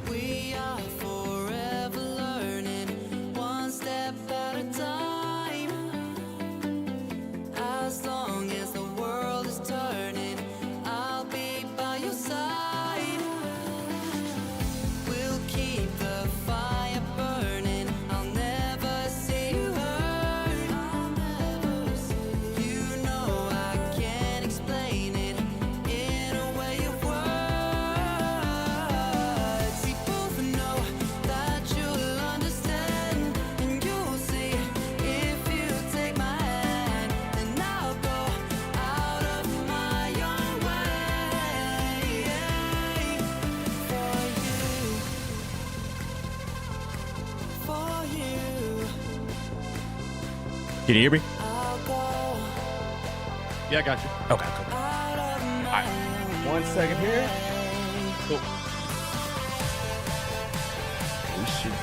We are forever learning, one step at a time. As long as the world is turning, I'll be by your side. We'll keep the fire burning, I'll never see you hurt. You know I can't explain it in a way of words. We both know that you'll understand, and you'll see if you take my hand, then I'll go out of my own way for you. Can you hear me? I'll go Yeah, I got you. Okay, cool. out of my right. 1 second here. Cool. We should be.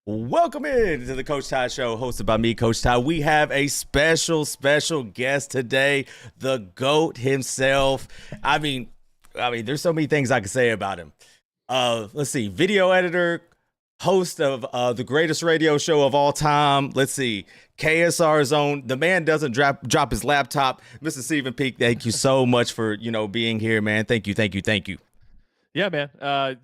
Welcome in to the Coach Ty Show, hosted by me, Coach Ty. We have a special guest today, the GOAT himself. I mean, there's so many things I could say about him. Let's see, video editor, host of the greatest radio show of all time. Let's see, KSR Zone. The man doesn't drop his laptop. Mr. Stephen Peake, thank you so much for being here, man. Thank you. Yeah, man.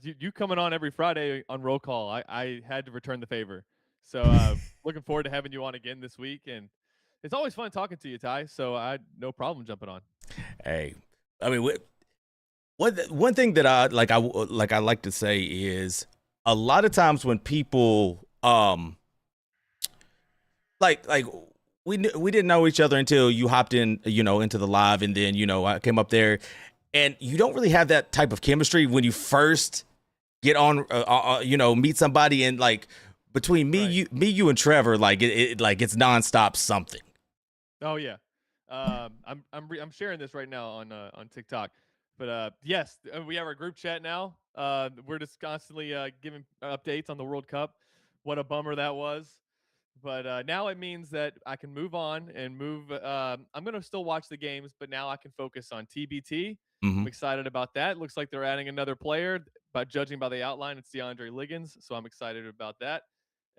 You coming on every Friday on roll call. I had to return the favor. So looking forward to having you on again this week. And it's always fun talking to you, Ty. So I had no problem jumping on. Hey, I mean, one thing that I like to say is a lot of times when people like we didn't know each other until you hopped in, into the live, and then I came up there, and you don't really have that type of chemistry when you first get on, meet somebody, and like between me, Right. you and Trevor, like it's nonstop something. Oh yeah. I'm sharing this right now on TikTok. But yes, we have our group chat now. We're just constantly giving updates on the World Cup. What a bummer that was. But now it means that I can move on and move. I'm going to still watch the games, but now I can focus on TBT. Mm-hmm. I'm excited about that. Looks like they're adding another player. But judging by the outline, it's DeAndre Liggins, so I'm excited about that.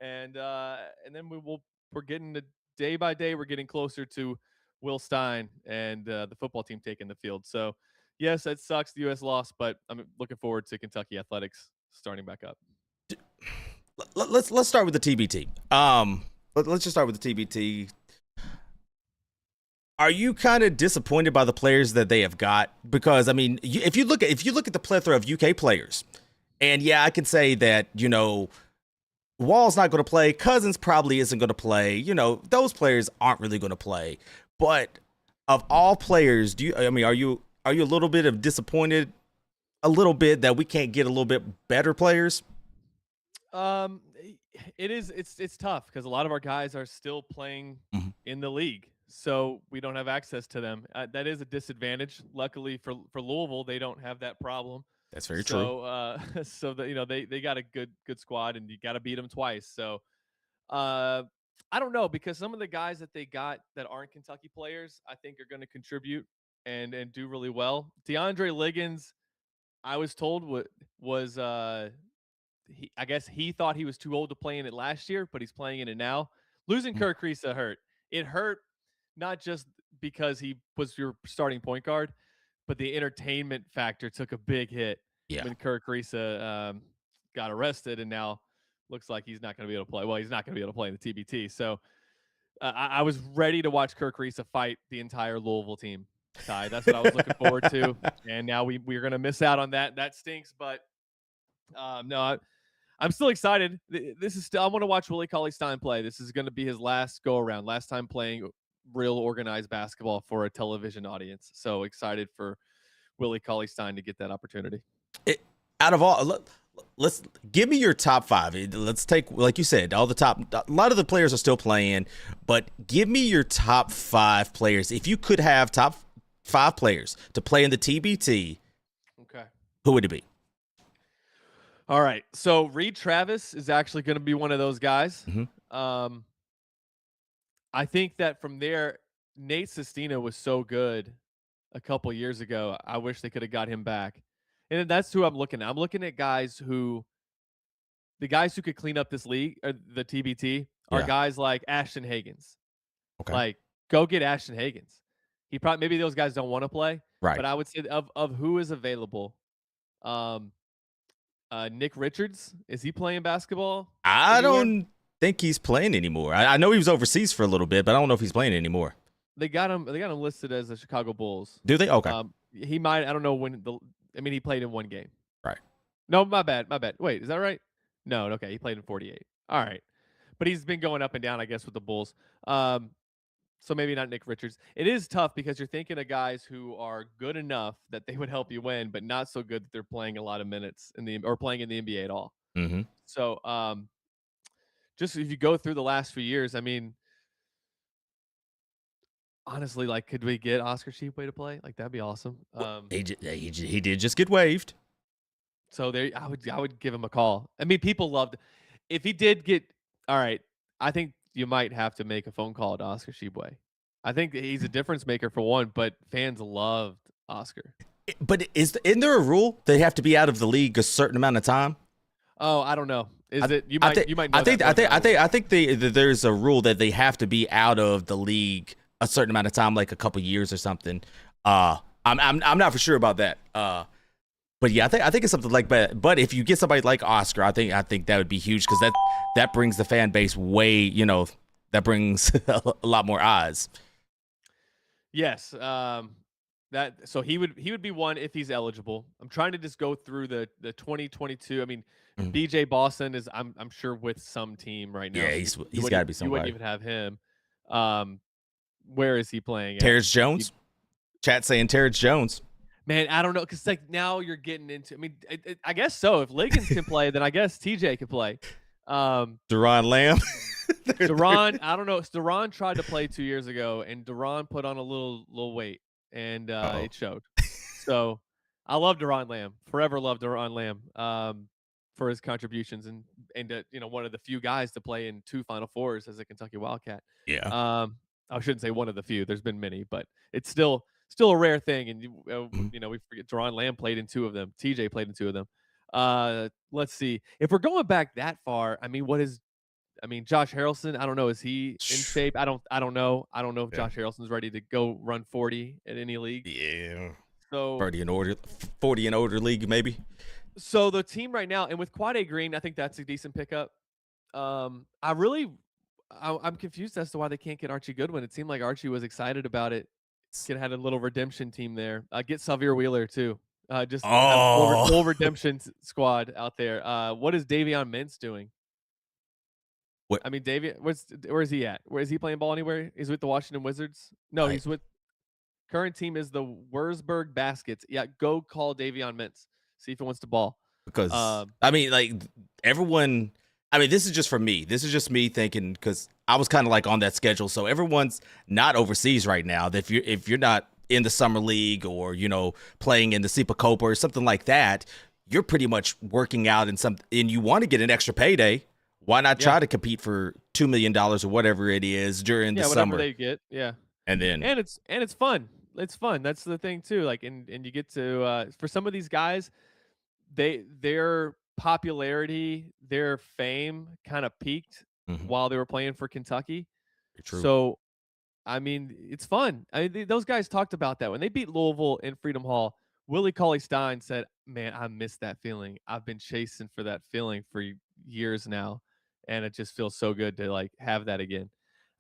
And then we're getting to day by day. We're getting closer to Will Stein and the football team taking the field. So yes, it sucks the U.S. lost, but I'm looking forward to Kentucky athletics starting back up. Let's start with the TBT. Let's just start with the TBT. Are you kind of disappointed by the players that they have got? Because I mean, if you look at the plethora of UK players, and yeah, I can say that Wall's not going to play, Cousins probably isn't going to play. Those players aren't really going to play. But of all players, are you a little bit of disappointed, a little bit that we can't get a little bit better players? It's tough because a lot of our guys are still playing Mhm. in the league, so we don't have access to them. That is a disadvantage. Luckily for Louisville, they don't have that problem. That's very true. So so that they got a good squad, and you got to beat them twice. So uh, I don't know, because some of the guys that they got that aren't Kentucky players, I think are going to contribute and do really well. DeAndre Liggins, I was told was I guess he thought he was too old to play in it last year, but he's playing in it now. Losing Mhm. Kirk Risa hurt. It hurt not just because he was your starting point guard, but the entertainment factor took a big hit Yeah. when Kirk Risa got arrested, and now looks like he's not going to be able to play. Well, he's not going to be able to play in the TBT. So I was ready to watch Kirk Risa fight the entire Louisville team. Ty, that's what I was looking forward to, and now we're going to miss out on that. That stinks, but no, I'm still excited. This is still. I want to watch Willie Cauley-Stein play. This is going to be his last go around, last time playing real organized basketball for a television audience. So excited for Willie Cauley-Stein to get that opportunity. Out of all, let's give me your top 5. Let's take, like you said, all the top. A lot of the players are still playing, but give me your top 5 players. If you could have top 5 players to play in the TBT, okay, who would it be? All right. So Reed Travis is actually going to be one of those guys. Mm-hmm. I think that from there, Nate Sestina was so good a couple years ago. I wish they could have got him back. And that's who I'm looking at. I'm looking at the guys who could clean up this league, or the TBT, are guys like Ashton Hagans. Okay. Like, go get Ashton Hagans. Maybe those guys don't want to play, right? But I would say of who is available, Nick Richards, is he playing basketball? I don't think he's playing anymore. I know he was overseas for a little bit, but I don't know if he's playing anymore. They got him listed as the Chicago Bulls. Do they? Okay. He might. I don't know when. He played in one game. Right. No, my bad. Wait, is that right? No. Okay, he played in 48. All right, but he's been going up and down, I guess, with the Bulls. So maybe not Nick Richards. It is tough because you're thinking of guys who are good enough that they would help you win, but not so good that they're playing a lot of minutes or playing in the NBA at all. Mm-hmm. So, just if you go through the last few years, I mean, honestly, like, could we get Oscar Tshiebwe to play? Like, that'd be awesome. He did just get waived. So there, I would give him a call. I mean, people loved if he did get. All right, I think you might have to make a phone call to Oscar Tshiebwe. I think he's a difference maker for one, but fans loved Oscar. But isn't there a rule they have to be out of the league a certain amount of time? Oh, I don't know. You might know I think there's a rule that they have to be out of the league a certain amount of time, like a couple years or something. I'm not for sure about that. But yeah, I think it's something like that. But if you get somebody like Oscar, I think that would be huge because that brings the fan base way, that brings a lot more eyes. Yes. So he would be one if he's eligible. I'm trying to just go through the 2022. I mean, BJ Boston is I'm sure with some team right now. Yeah, he's got to be somebody. You wouldn't even have him. Where is he playing? Terrence Jones. Chat saying Terrence Jones. Man, I don't know, because like now you're getting into. I mean, I guess so. If Liggins can play, then I guess TJ can play. Deron Lamb. Deron, I don't know. Deron tried to play 2 years ago, and Deron put on a little weight, and it showed. So I love Deron Lamb. Forever love Deron Lamb for his contributions and one of the few guys to play in 2 Final Fours as a Kentucky Wildcat. Yeah. I shouldn't say one of the few. There's been many, but it's still a rare thing. And we forget Deron Lamb played in 2 of them. TJ played in 2 of them. Let's see. If we're going back that far, I mean, Josh Harrelson, I don't know. Is he in shape? I don't know. I don't know if Josh Harrelson's ready to go run 40 at any league. Yeah. So 40 and older league, maybe. So the team right now, and with Quade Green, I think that's a decent pickup. I'm confused as to why they can't get Archie Goodwin. It seemed like Archie was excited about it. Could have had a little redemption team there. Get Xavier Wheeler too. Just full redemption squad out there. What is Davion Mintz doing? What? I mean, where is he at? Where is he playing ball anywhere? He's with the Washington Wizards. No, he's with. Current team is the Wurzburg Baskets. Yeah, go call Davion Mintz. See if he wants to ball. Because I mean, like everyone. I mean, this is just for me. This is just me thinking because I was kind of like on that schedule. So everyone's not overseas right now. If you're not in the summer league or playing in the SEPA Copa or something like that, you're pretty much working out and you want to get an extra payday. Why not try to compete for $2 million or whatever it is during the summer? Whatever they get, and it's fun. It's fun. That's the thing too. Like, and you get to for some of these guys, their popularity, their fame kind of peaked while they were playing for Kentucky. True. So, I mean, it's fun. Those guys talked about that when they beat Louisville in Freedom Hall. Willie Cauley-Stein said, "Man, I miss that feeling. I've been chasing for that feeling for years now, and it just feels so good to like have that again.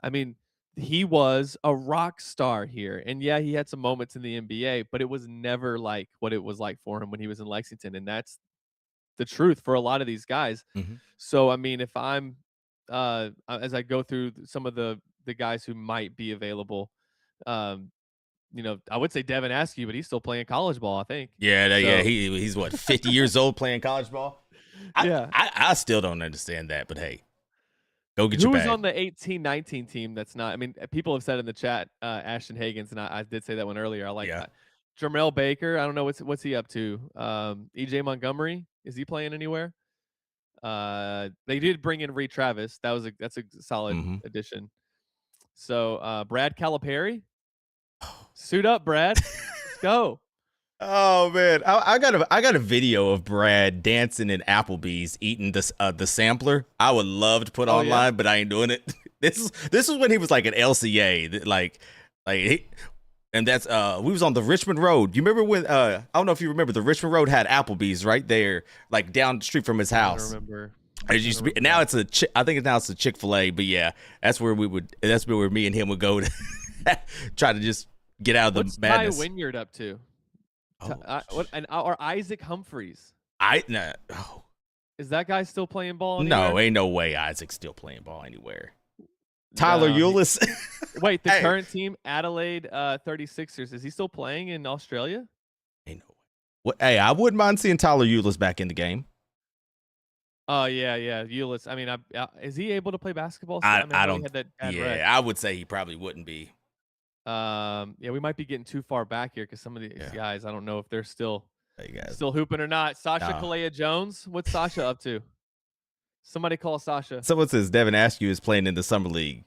I mean, he was a rock star here, and yeah, he had some moments in the NBA, but it was never like what it was like for him when he was in Lexington, and that's the truth for a lot of these guys. Mhm. So I mean, if I'm as I go through some of the guys who might be available, um, I would say Devin Askew, but he's still playing college ball, I think. Yeah. So He's what, 50 years old playing college ball. I, yeah. I still don't understand that, but hey, go get your Who is bag. on the 18-19 team that's not? I mean, people have said in the chat, Ashton Hagans, and I did say that one earlier. I like Yeah. that. Jermel Baker, I don't know what's he up to. EJ Montgomery, is he playing anywhere? They did bring in Reed Travis. That's a solid hmm addition. So Brad Calipari, suit up, Brad. Let's go. Oh man, I got a video of Brad dancing in Applebee's eating the sampler. I would love to put Oh yeah. online, but I ain't doing it. This is when he was like an LCA, and that's we was on the Richmond Road. You remember when I don't know if you remember, the Richmond Road had Applebee's right there, like down the street from his I don't house. remember. It used to be. Now it's I think now it's a Chick-fil-A, but yeah, that's where me and him would go to try to just get out of the What's madness. Ty Wynyard up to? Oh, Or Isaac Humphreys? nah, oh. Is that guy still playing ball anywhere? No, ain't no way Isaac's still playing ball anywhere. Tyler No, Eulis. Wait, the Hey. current team, Adelaide 36ers, is he still playing in Australia? Ain't no way. What? Hey, I wouldn't mind seeing Tyler Eulis back in the game. Oh yeah, Ulyss. I mean, is he able to play basketball? Still? I know he don't. had that bad Yeah, rec. I would say he probably wouldn't be. Yeah, we might be getting too far back here because some of these Yeah. guys, I don't know if they're still Hey guys. hooping or not. Sasha No. Kalea Jones, what's Sasha up to? Somebody call Sasha. Someone says Devin Askew is playing in the summer league.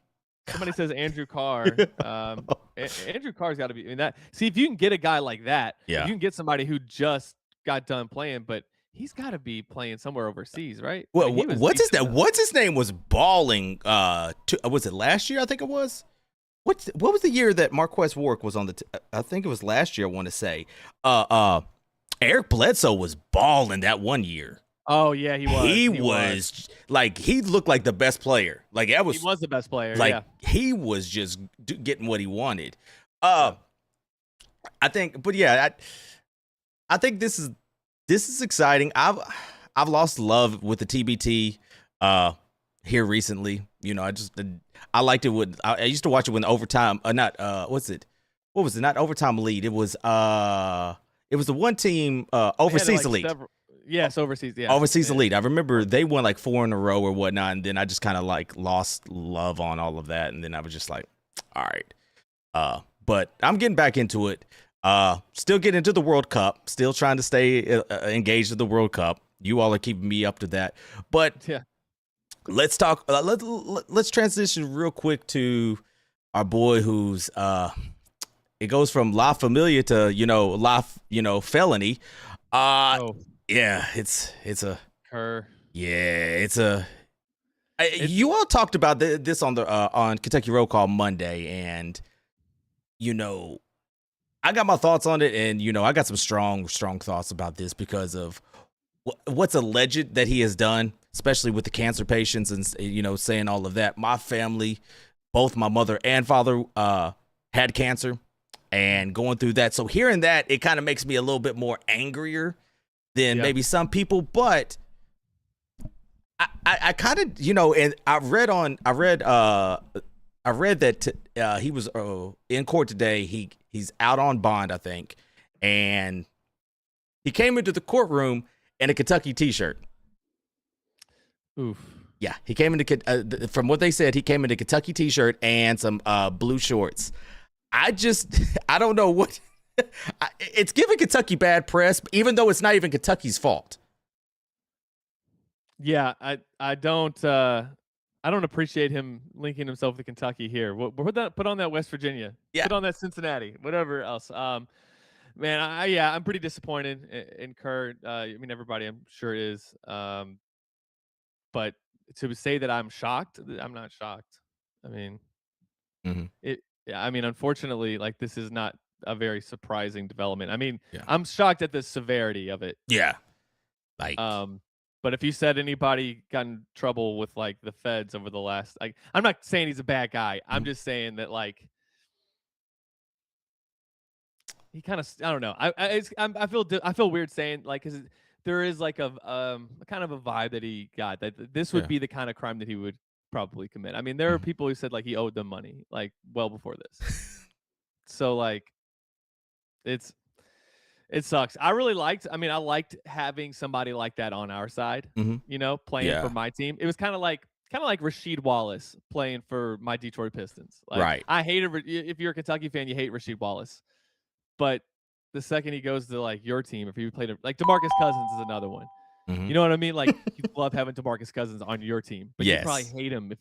Somebody says Andrew Carr. Andrew Carr's got to be. I mean, that. See, if you can get a guy like that, Yeah. if you can get somebody who just got done playing, but he's got to be playing somewhere overseas, right? Well, I mean, he was what's his decent name? enough. What's his name was balling. Was it last year? I think it was. What was the year that Marquess Warwick was on the? I think it was last year. I want to say. Eric Bledsoe was balling that one year. Oh yeah, he was. He was like, he looked like the best player. Like that was. He was the best player. Like yeah. he was just getting what he wanted. I think, but yeah, I think this is exciting. I've lost love with the TBT here recently. I liked it when I used to watch it when the overtime what was it? Not overtime lead. It was the one team overseas elite. Yes, overseas. Yeah, Overseas elite. I remember they won like 4 in a row or whatnot, and then I just kind of like lost love on all of that, and then I was just like, all right. But I'm getting back into it. Still getting into the World Cup. Still trying to stay engaged in the World Cup. You all are keeping me up to that. But yeah, let's talk. Let's transition real quick to our boy who's it goes from La Familia to felony. Yeah, it's a Kerr. yeah, you all talked about this on the on Kentucky Roll Call Monday, and I got my thoughts on it, and I got some strong thoughts about this because of what's alleged that he has done, especially with the cancer patients, and saying all of that. My family, both my mother and father, had cancer, and going through that. So hearing that, it kind of makes me a little bit more angrier than maybe some people, but I kind of and I read that he was in court today. He's out on bond, I think, and he came into the courtroom in a Kentucky t-shirt. Oof. Yeah, he came into from what they said, he came in a Kentucky t-shirt and some blue shorts. I don't know what. It's giving Kentucky bad press, even though it's not even Kentucky's fault. Yeah, I don't appreciate him linking himself to Kentucky here. Put on that West Virginia. Yeah. Put on that Cincinnati. Whatever else. Man, I'm pretty disappointed in Kerr. I mean, everybody I'm sure is. But to say that I'm shocked, I'm not shocked. I mean, I mean, unfortunately, like this is not a very surprising development. I mean, I'm shocked at the severity of it. Yeah. Like But if you said anybody got in trouble with like the feds over the last, like, I'm not saying he's a bad guy. I'm just saying that like he kind of, I don't know. I feel weird saying like, because there is like a kind of a vibe that he got that this would Yeah. be the kind of crime that he would probably commit. I mean, there are people who said like he owed them money like well before this. So like it sucks. I liked having somebody like that on our side, you know, playing for my team. It was kind of like Rasheed Wallace playing for my Detroit Pistons. Like, Right. I hated if you're a Kentucky fan, you hate Rasheed Wallace. But the second he goes to like your team, if he played like DeMarcus Cousins is another one. You know what I mean? Like you love having DeMarcus Cousins on your team, but you probably hate him if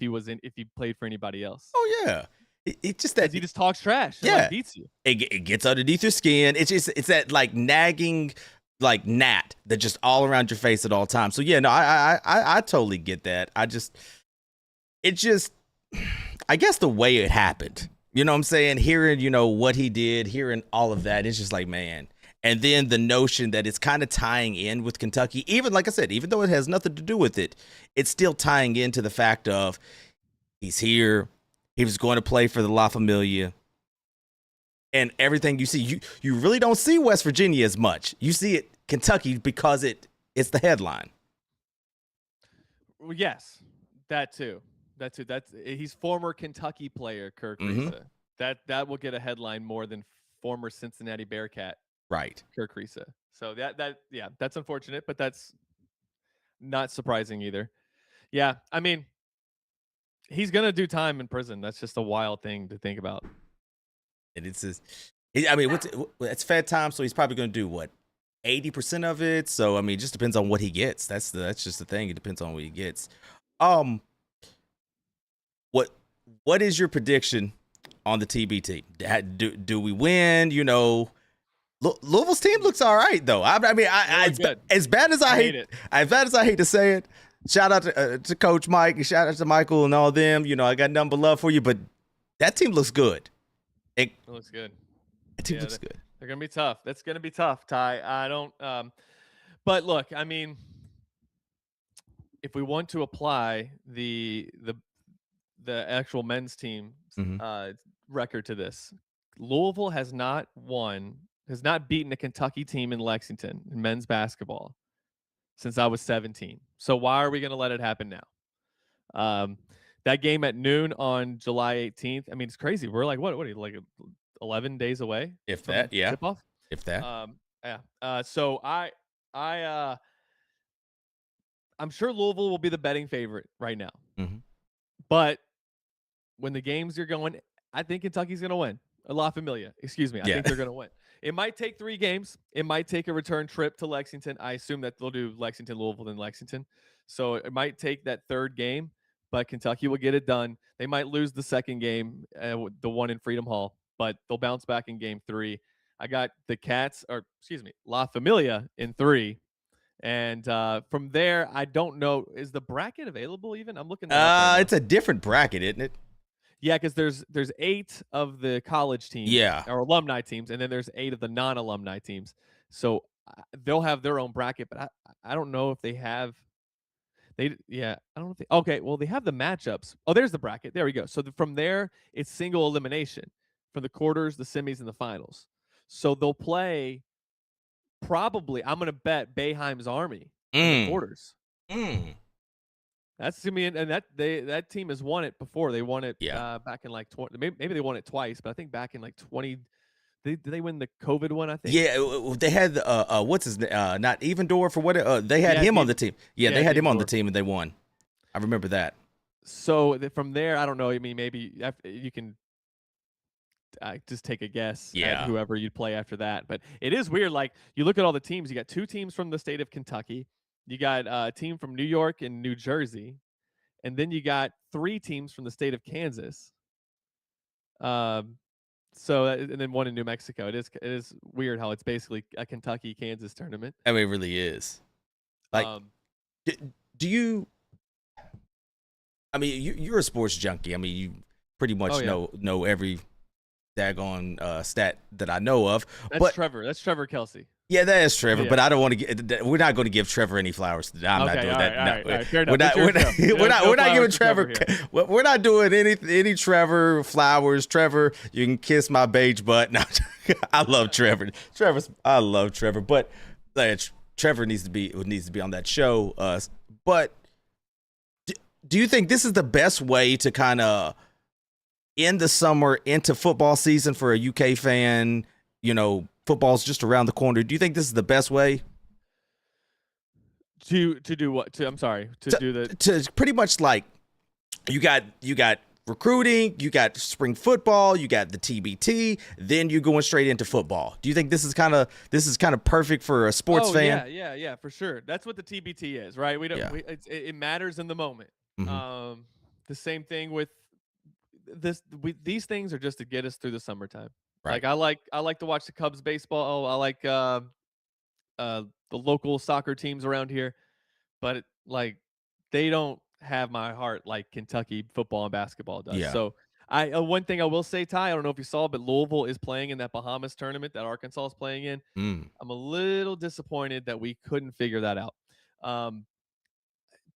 he played for anybody else. Oh yeah. It's just that he just talks trash. Yeah, and, like, beats you. It gets underneath your skin. It's that like nagging, like gnat that just all around your face at all times. So yeah, no, I totally get that. I guess the way it happened. You know what I'm saying? Hearing, what he did, hearing all of that, it's just like, man. And then the notion that it's kind of tying in with Kentucky, even like I said, even though it has nothing to do with it, it's still tying into the fact of he's here. He was going to play for the La Familia. And everything you see, you really don't see West Virginia as much. You see it Kentucky because it's the headline. Well, yes, that too. He's former Kentucky player Kirk Risa. That will get a headline more than former Cincinnati Bearcat. Right. Kirk Risa. So that's unfortunate, but that's not surprising either. Yeah, I mean, he's gonna do time in prison. That's just a wild thing to think about. And it's just, it's Fed time, so he's probably gonna do what, 80% of it. So I mean, it just depends on what he gets. That's just the thing. It depends on what he gets. What is your prediction on the TBT? Do we win? Louisville's team looks all right though. As bad as I hate to say it, shout out to Coach Mike and shout out to Michael and all them. I got nothing but love for you, but that team looks good. It looks good. That team looks good. They're gonna be tough. That's gonna be tough, Ty. I don't. But look, I mean, if we want to apply the actual men's team record to this, Louisville has not beaten a Kentucky team in Lexington in men's basketball since I was 17. So why are we going to let it happen now? That game at noon on July 18th. I mean, it's crazy. We're like, what are you, like 11 days away? If that, yeah. Tip-off? If that. So I'm sure Louisville will be the betting favorite right now. But when the games are going, I think Kentucky's going to win. La Familia, excuse me. I think they're going to win. It might take 3 games. It might take a return trip to Lexington. I assume that they'll do Lexington, Louisville, then Lexington. So it might take that 3rd game, but Kentucky will get it done. They might lose the 2nd game, the one in Freedom Hall, but they'll bounce back in game 3. I got the La Familia in 3. And from there, I don't know. Is the bracket available even? I'm looking. It's a different bracket, isn't it? Yeah, because there's 8 of the college teams, or alumni teams, and then there's 8 of the non-alumni teams. So they'll have their own bracket, but I don't know if they have. I don't think. Okay, well they have the matchups. Oh, there's the bracket. There we go. So from there, it's single elimination for the quarters, the semis, and the finals. So they'll play. Probably, I'm gonna bet Boeheim's Army in the quarters. That's gonna be, and that team has won it before. They won it back in like 20. Maybe they won it twice, but I think back in like 20. Did they win the COVID one? I think. Yeah, they had what's his not Evendorf or what? They had him on the team. Yeah, they had him on the team and they won. I remember that. So from there, I don't know. I mean, maybe you can just take a guess at whoever you'd play after that. But it is weird. Like, you look at all the teams. You got 2 teams from the state of Kentucky. You got a team from New York and New Jersey. And then you got 3 teams from the state of Kansas. And then 1 in New Mexico. It is weird how it's basically a Kentucky-Kansas tournament. I mean, it really is. Like, do you? I mean, you're a sports junkie. I mean, you pretty much know every daggone stat that I know of. That's Trevor. That's Trevor Kelsey. Yeah, that is Trevor, Yeah. but I don't want to get. We're not going to give Trevor any flowers today. I'm not Okay, doing all that. right, No, all right, fair we're enough. not. It's your show. We're not. No We're not giving flowers for Trevor. here. We're not doing any Trevor flowers. Trevor, you can kiss my beige butt. No, I love Trevor. I love Trevor, but Trevor needs to be on that show. But do you think this is the best way to kind of end the summer into football season for a UK fan? You know, football's just around the corner. Do you think this is the best way To do what? I'm sorry. To do the to pretty much like you got recruiting, you got spring football, you got the TBT, then you're going straight into football. Do you think this is kind of perfect for a sports fan? Yeah, for sure. That's what the TBT is, right? We don't. Yeah. It matters in the moment. Mhm. The same thing with this. These things are just to get us through the summertime. Right. Like I like to watch the Cubs baseball. I like the local soccer teams around here, but like they don't have my heart like Kentucky football and basketball does. Yeah. So I one thing I will say, Ty, I don't know if you saw, but Louisville is playing in that Bahamas tournament that Arkansas is playing in. I'm a little disappointed that we couldn't figure that out.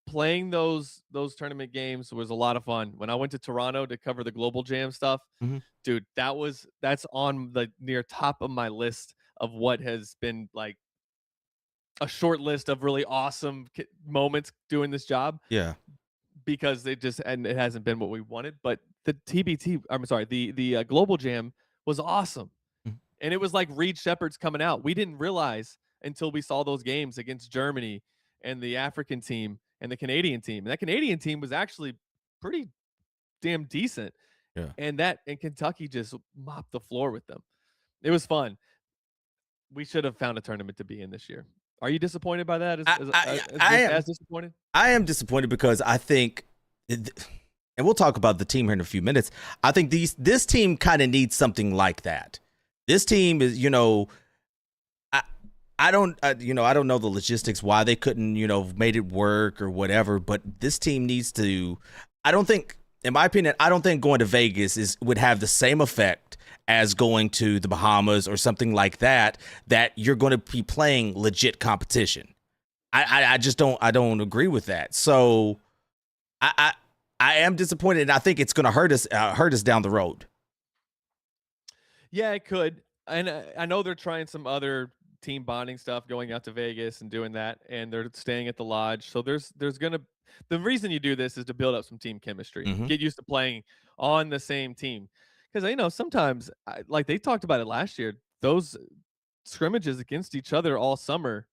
Playing those tournament games was a lot of fun. When I went to Toronto to cover the Global Jam stuff, Mhm. dude, that's on the near top of my list of what has been like a short list of really awesome moments doing this job, Yeah. because it hasn't been what we wanted. But the TBT, I'm sorry, the Global Jam was awesome, Mhm. and it was like Reed Shepherd's coming out. We didn't realize until we saw those games against Germany and the African team and the Canadian team, and that Canadian team was actually pretty damn decent. Yeah. And Kentucky just mopped the floor with them. It was fun. We should have found a tournament to be in this year. Are you disappointed by that? I am. As disappointed? I am disappointed because I think, and we'll talk about the team here in a few minutes. I think this team kind of needs something like that. This team is, I don't know the logistics why they couldn't, made it work or whatever. But this team needs to. I don't think, in my opinion, going to Vegas would have the same effect as going to the Bahamas or something like that. That you're going to be playing legit competition. I just don't agree with that. So I am disappointed, and I think it's going to hurt us down the road. Yeah, it could. And I know they're trying some other team bonding stuff, going out to Vegas and doing that, and they're staying at the lodge. So there's gonna the reason you do this is to build up some team chemistry, Mhm. get used to playing on the same team. Because sometimes, like they talked about it last year, those scrimmages against each other all summer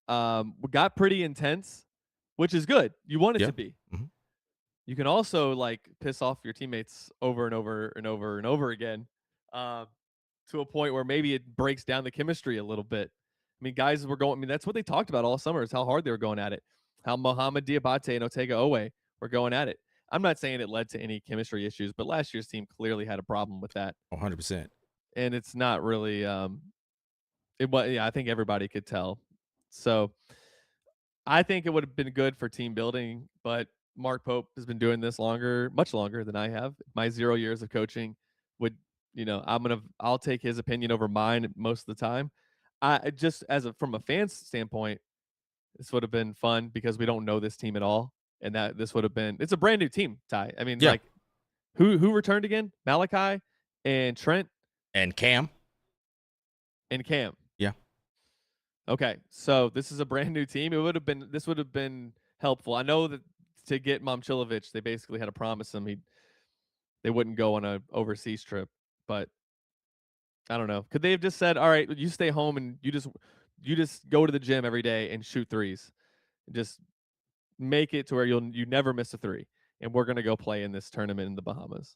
got pretty intense, which is good. You want it Yeah. to be. Mhm. You can also like piss off your teammates over and over and over and over again, to a point where maybe it breaks down the chemistry a little bit. I mean, guys were going. I mean, that's what they talked about all summer, is how hard they were going at it. How Mohamed Diabate and Otega Owe were going at it. I'm not saying it led to any chemistry issues, but last year's team clearly had a problem with that, 100%. and it's not really. It was. Yeah, I think everybody could tell. So I think it would have been good for team building, but Mark Pope has been doing this much longer than I have. My 0 years of coaching would, I'll take his opinion over mine most of the time. I just from a fan's standpoint, this would have been fun because we don't know this team at all, and that this would have been. It's a brand new team, Ty. I mean, Yeah. like who returned again? Malachi and Trent And Cam. and Cam. Yeah. Okay, so this is a brand new team. This would have been helpful. I know that to get Momchilovich, they basically had to promise him they wouldn't go on a overseas trip, but I don't know. Could they have just said, "All right, you stay home and you just go to the gym every day and shoot threes, just make it to where you never miss a three, and we're gonna go play in this tournament in the Bahamas."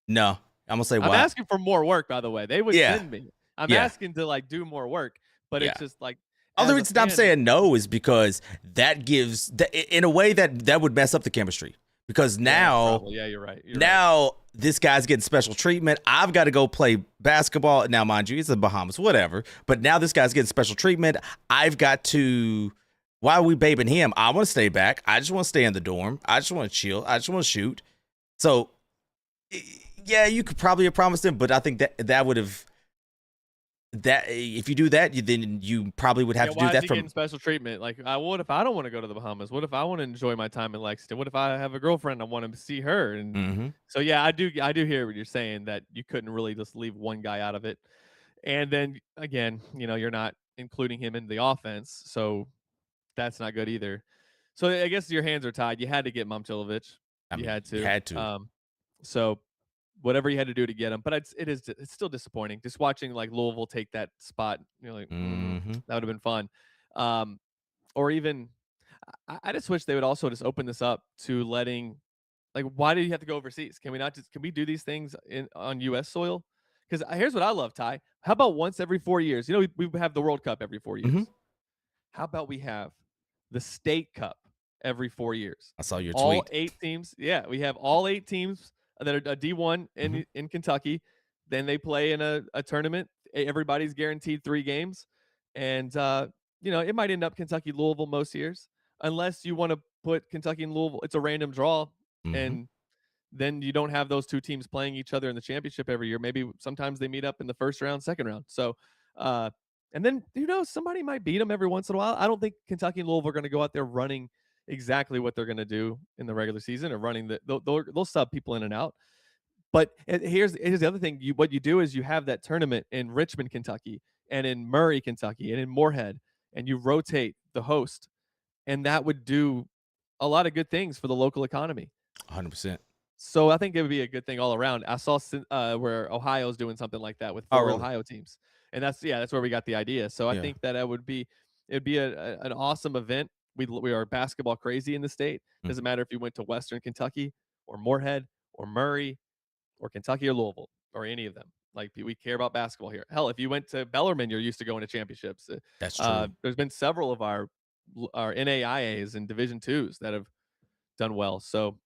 No, I'm gonna say I'm why. asking for more work, by the way. They would Yeah. send me. I'm Yeah. asking to like do more work, but Yeah. it's just like Other as a reason I'm fan- saying no is because that gives, in a way that would mess up the chemistry. Because now, probably. Yeah, you're right. now this guy's getting special treatment. I've got to go play basketball. Now, mind you, it's the Bahamas, whatever. But now this guy's getting special treatment. I've got to. Why are we babing him? I want to stay back. I just want to stay in the dorm. I just want to chill. I just want to shoot. So, yeah, you could probably have promised him, but I think that would have. that if you do that, then you probably would have Yeah, to do why is that he from. getting special treatment? Like, what if I don't want to go to the Bahamas? What if I want to enjoy my time in Lexington? What if I have a girlfriend, I want to see her? And Hmm. so, yeah, I do hear what you're saying, that you couldn't really just leave one guy out of it. And then again, you're not including him in the offense, so that's not good either. So I guess your hands are tied. You had to get Momcilovic. I You mean, had you to. had to. So whatever you had to do to get him, but it's still disappointing. Just watching like Louisville take that spot, you're like, Hmm. that would have been fun. Um, or even, I just wish they would also just open this up to letting, like, why do you have to go overseas? Can we not just, can we do these things on U.S. soil? Because here's what I love, Ty. How about once every 4 years? We have the World Cup every 4 years. Hmm. How about we have the State Cup every 4 years? I saw your All tweet. 8 teams. Yeah, we have all 8 teams that are a D1 in Kentucky. Then they play in a tournament. Everybody's guaranteed 3 games, and it might end up Kentucky Louisville most years, unless you want to put Kentucky and Louisville. It's a random draw, Hmm. and then you don't have those 2 teams playing each other in the championship every year. Maybe sometimes they meet up in the first round, second round. So, and then somebody might beat them every once in a while. I don't think Kentucky and Louisville are going to go out there running exactly what they're going to do in the regular season, or running they'll sub people in and out. But here's the other thing. What you do is you have that tournament in Richmond, Kentucky, and in Murray, Kentucky, and in Moorhead, and you rotate the host, and that would do a lot of good things for the local economy. 100%. So I think it would be a good thing all around. I saw where Ohio's doing something like that with Oh, 4 really? Ohio teams, and that's where we got the idea. So I Yeah. think that it'd be an awesome event. We are basketball crazy in the state. Mm. Doesn't matter if you went to Western Kentucky or Moorhead or Murray or Kentucky or Louisville or any of them. Like, we care about basketball here. Hell, if you went to Bellarmine, you're used to going to championships. That's true. There's been several of our NAIAs and Division twos that have done well. So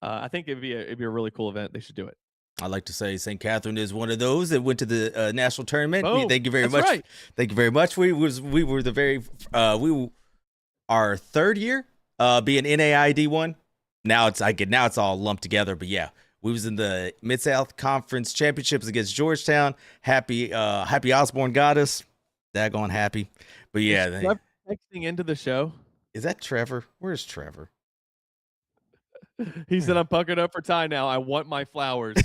I think it'd be a really cool event. They should do it. I like to say St. Catherine is one of those that went to the national tournament. Boom. Thank you very That's much. right. Thank you very much. We were the very our third year being NAID one. Now it's all lumped together. But yeah, we was in the Mid South Conference Championships against Georgetown. Happy Osborne got us. Daggone happy. But yeah, Is Trevor texting into the show? is that Trevor? Where's Trevor? He said, "I'm puckered up for Ty now. I want my flowers."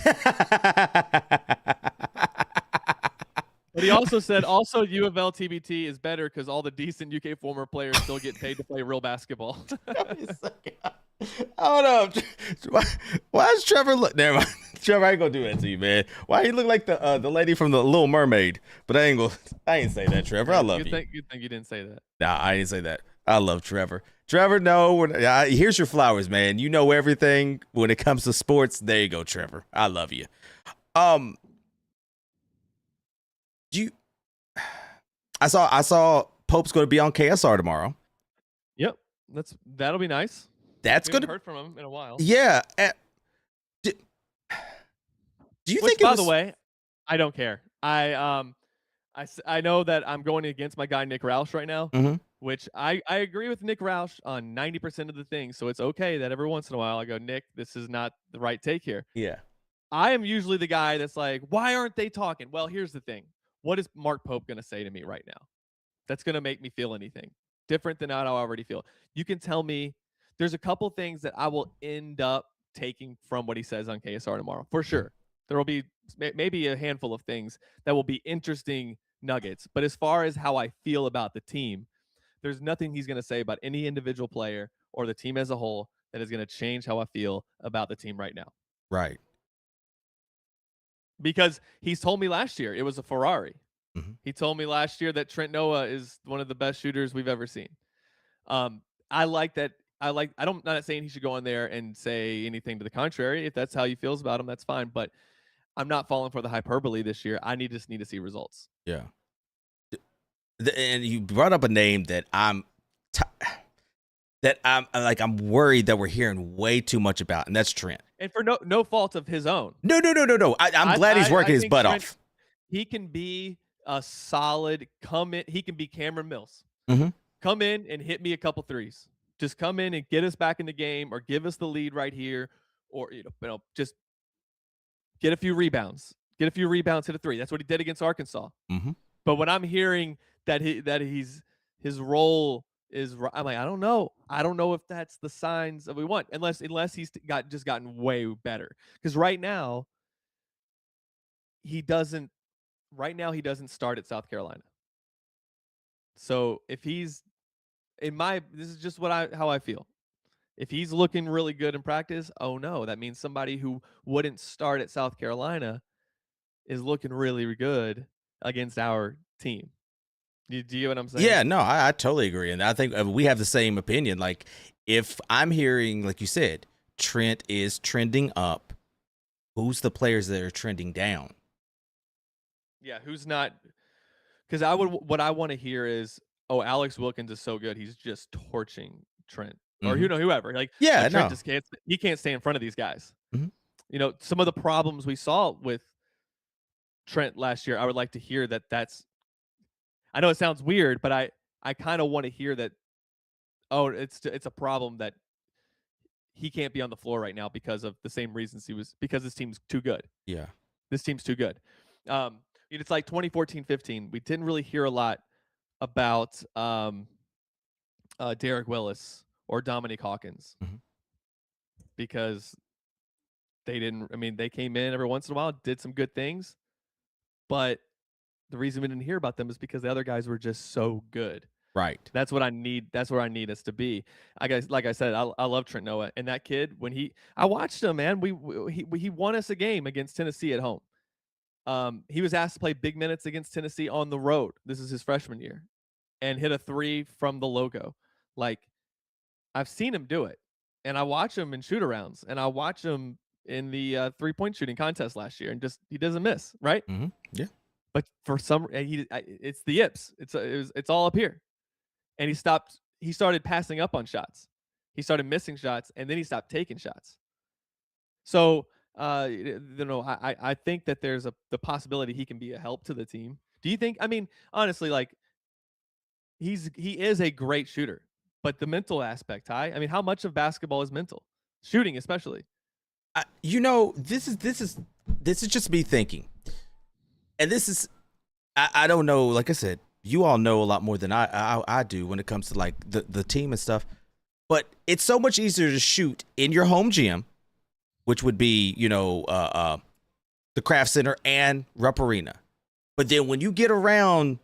But he also said, U of L TBT is better because all the decent UK former players still get paid to play real basketball. Hold up. Why is Trevor look? Never mind. Trevor, I ain't gonna do that to you, man. Why you look like the lady from the Little Mermaid? But I ain't say that, Trevor. I love you. Good thing you didn't say that. Nah, I didn't say that. I love Trevor. Trevor, no. Here's your flowers, man. You know everything when it comes to sports. There you go, Trevor. I love you. I saw Pope's going to be on KSR tomorrow. Yep, that'll be nice. That's We going haven't to heard from him in a while. Yeah. Do you Which, think? by the way, I don't care. I know that I'm going against my guy Nick Roush right now, which I agree with Nick Roush on 90% of the things. So it's okay that every once in a while I go, Nick, this is not the right take here. Yeah. I am usually the guy that's like, why aren't they talking? Well, here's the thing. What is Mark Pope going to say to me right now that's going to make me feel anything different than how I already feel? You can tell me there's a couple things that I will end up taking from what he says on KSR tomorrow. For sure. There will be maybe a handful of things that will be interesting nuggets. But as far as how I feel about the team, there's nothing he's going to say about any individual player or the team as a whole that is going to change how I feel about the team right now. Right. Because he's told me last year it was a Ferrari. Mm-hmm. He told me last year that Trent Noah is one of the best shooters we've ever seen. I like that. I'm not saying he should go in there and say anything to the contrary. If that's how he feels about him, that's fine. But I'm not falling for the hyperbole this year. I just need to see results. Yeah. And you brought up a name that I'm worried that we're hearing way too much about, and that's Trent. And for no fault of his own. No. I'm glad he's working his butt off. He can be a solid he can be Cameron Mills. Mm-hmm. Come in and hit me a couple threes. Just come in and get us back in the game, or give us the lead right here, or just get a few rebounds. get a few rebounds, hit a three. That's what he did against Arkansas. Mhm. But when I'm hearing that his role is, I'm like, I don't know. I don't know if that's the signs that we want, unless he's gotten way better. Because he doesn't. Right now, he doesn't start at South Carolina. So if he's this is just how I feel. If he's looking really good in practice, oh no, that means somebody who wouldn't start at South Carolina is looking really good against our team. Do you get what I'm saying? Yeah, no, I totally agree, and I think we have the same opinion. Like, if I'm hearing, like you said, Trent is trending up, who's the players that are trending down? Yeah, who's not? Because what I want to hear is, oh, Alex Wilkins is so good, he's just torching Trent, or Mhm. whoever. Yeah, Trent no. just can't stay in front of these guys. Mhm. Some of the problems we saw with Trent last year, I would like to hear that. I know it sounds weird, but I kind of want to hear that. Oh, it's a problem that he can't be on the floor right now because of the same reasons because this team's too good. Yeah. This team's too good. It's like 2014-15. We didn't really hear a lot about Derek Willis or Dominique Hawkins Mhm. because they didn't. I mean, they came in every once in a while, did some good things, but the reason we didn't hear about them is because the other guys were just so good. Right. That's what I need. That's where I need us to be. I guess, like I said, I love Trent Noah, and that kid. I watched him, man. He won us a game against Tennessee at home. He was asked to play big minutes against Tennessee on the road. This is his freshman year, and hit a three from the logo. Like, I've seen him do it, and I watch him in shoot arounds, and I watch him in the 3-point shooting contest last year, and just he doesn't miss, right? Yeah. But for some, it's the yips. It's all up here, and he started passing up on shots. He started missing shots, and then he stopped taking shots. So, I think that there's the possibility he can be a help to the team. Do you think? I mean, honestly, like he is a great shooter, but the mental aspect, I mean, how much of basketball is mental? Shooting, especially. This is just me thinking, and this is I don't know. Like I said, you all know a lot more than I do when it comes to like the team and stuff. But it's so much easier to shoot in your home gym, which would be the Craft Center and Rupp Arena. But then when you get around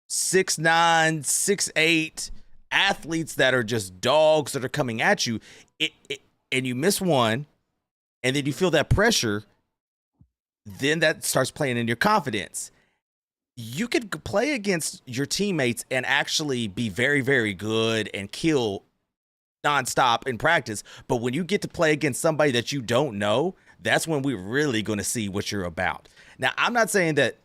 6'9", 6'8" athletes that are just dogs that are coming at you, and you miss one, and then you feel that pressure, then that starts playing in your confidence. You could play against your teammates and actually be very, very good and kill nonstop in practice. But when you get to play against somebody that you don't know, that's when we're really going to see what you're about. Now, I'm not saying that,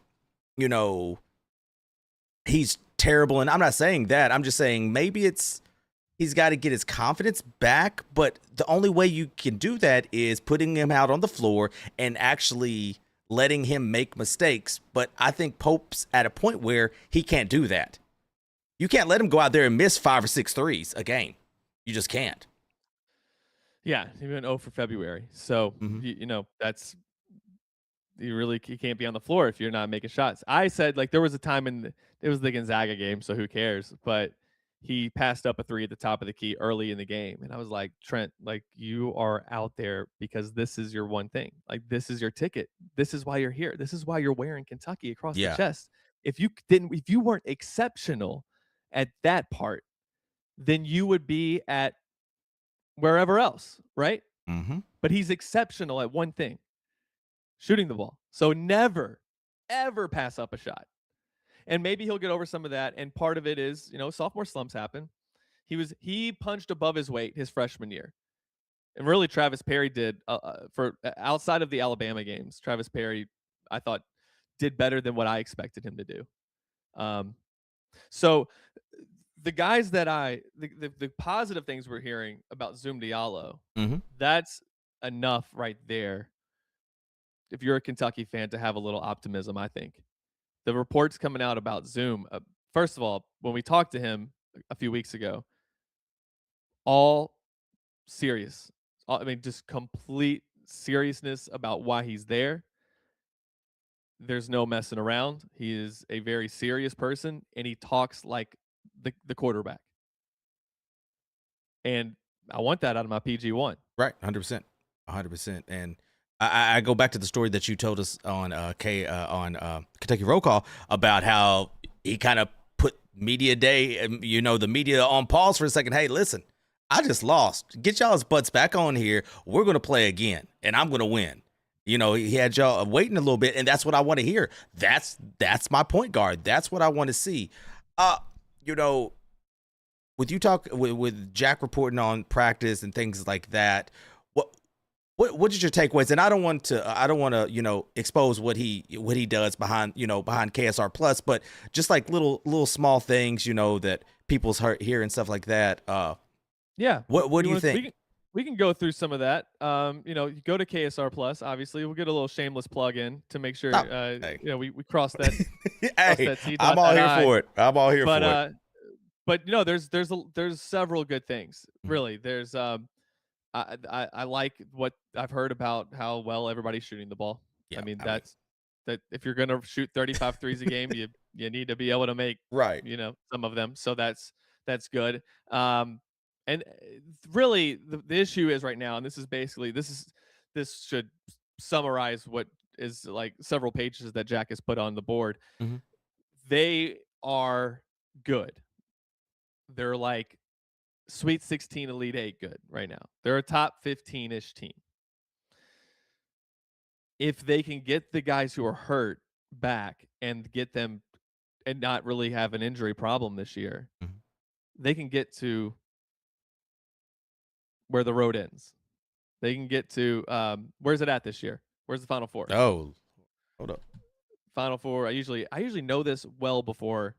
he's terrible, and I'm not saying that. I'm just saying maybe he's got to get his confidence back, but the only way you can do that is putting him out on the floor and actually letting him make mistakes. But I think Pope's at a point where he can't do that. You can't let him go out there and miss 5 or 6 threes a game. You just can't. Yeah, he went 0 for February. So, Mhm. that's you can't be on the floor if you're not making shots. I said, like, there was a time it was the Gonzaga game, so who cares? But he passed up a three at the top of the key early in the game, and I was like, Trent, like, you are out there because this is your one thing. Like, this is your ticket. This is why you're here. This is why you're wearing Kentucky across the Yeah. chest. If you weren't exceptional at that part, then you would be at wherever else, right? Mm-hmm. But he's exceptional at one thing, shooting the ball. So never, ever pass up a shot. And maybe he'll get over some of that. And part of it is, sophomore slumps happen. He punched above his weight his freshman year. And really, Travis Perry did for outside of the Alabama games. Travis Perry, I thought, did better than what I expected him to do. So the guys that the positive things we're hearing about Zoom Diallo, Mm-hmm. that's enough right there. If you're a Kentucky fan, to have a little optimism, I think the reports coming out about Zoom. First of all, when we talked to him a few weeks ago, all serious. I mean, just complete seriousness about why he's there. There's no messing around. He is a very serious person, and he talks like the quarterback. And I want that out of my PG1. Right, 100%, 100%. And I go back to the story that you told us on Kentucky Roll Call about how he kind of put media day, the media on pause for a second. Hey, listen, I just lost. Get y'all's butts back on here. We're gonna play again, and I'm gonna win. He had y'all waiting a little bit, and that's what I want to hear. That's my point guard. That's what I want to see. You know, with you talk with Jack reporting on practice and things like that, what is your takeaways? And I don't want to expose what he does behind KSR Plus, but just like little small things that people's hear and stuff like that. Yeah. What do you think? We can go through some of that. You go to KSR Plus. Obviously, we'll get a little shameless plug in to make sure Hey. we cross that. Hey, I'm all here for it. I'm all here for it. But there's several good things. Really, there's I like what I've heard about how well everybody's shooting the ball. Yeah, I mean that if you're gonna shoot 35 threes a game, you need to be able to make right. Some of them. So that's good. And really the issue is right now, and this should summarize what is like several pages that Jack has put on the board. Mm-hmm. They are good. They're like Sweet 16, Elite 8 good right now. They're a top 15-ish team. If they can get the guys who are hurt back and get them and not really have an injury problem this year, mm-hmm. they can get to where the road ends. They can get to where's it at this year? Where's the Final Four? Oh, hold up. Final Four. I usually know this well before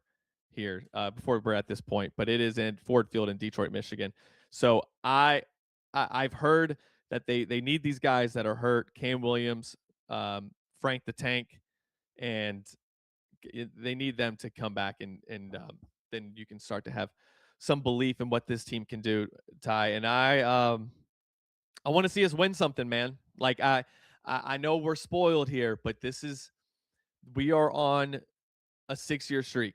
here, before we're at this point, but it is in Ford Field in Detroit, Michigan. So I've heard that they need these guys that are hurt, Cam Williams, Frank the Tank, and they need them to come back and then you can start to have some belief in what this team can do, Ty. And I want to see us win something, man. Like I know we're spoiled here, but we are on a 6-year streak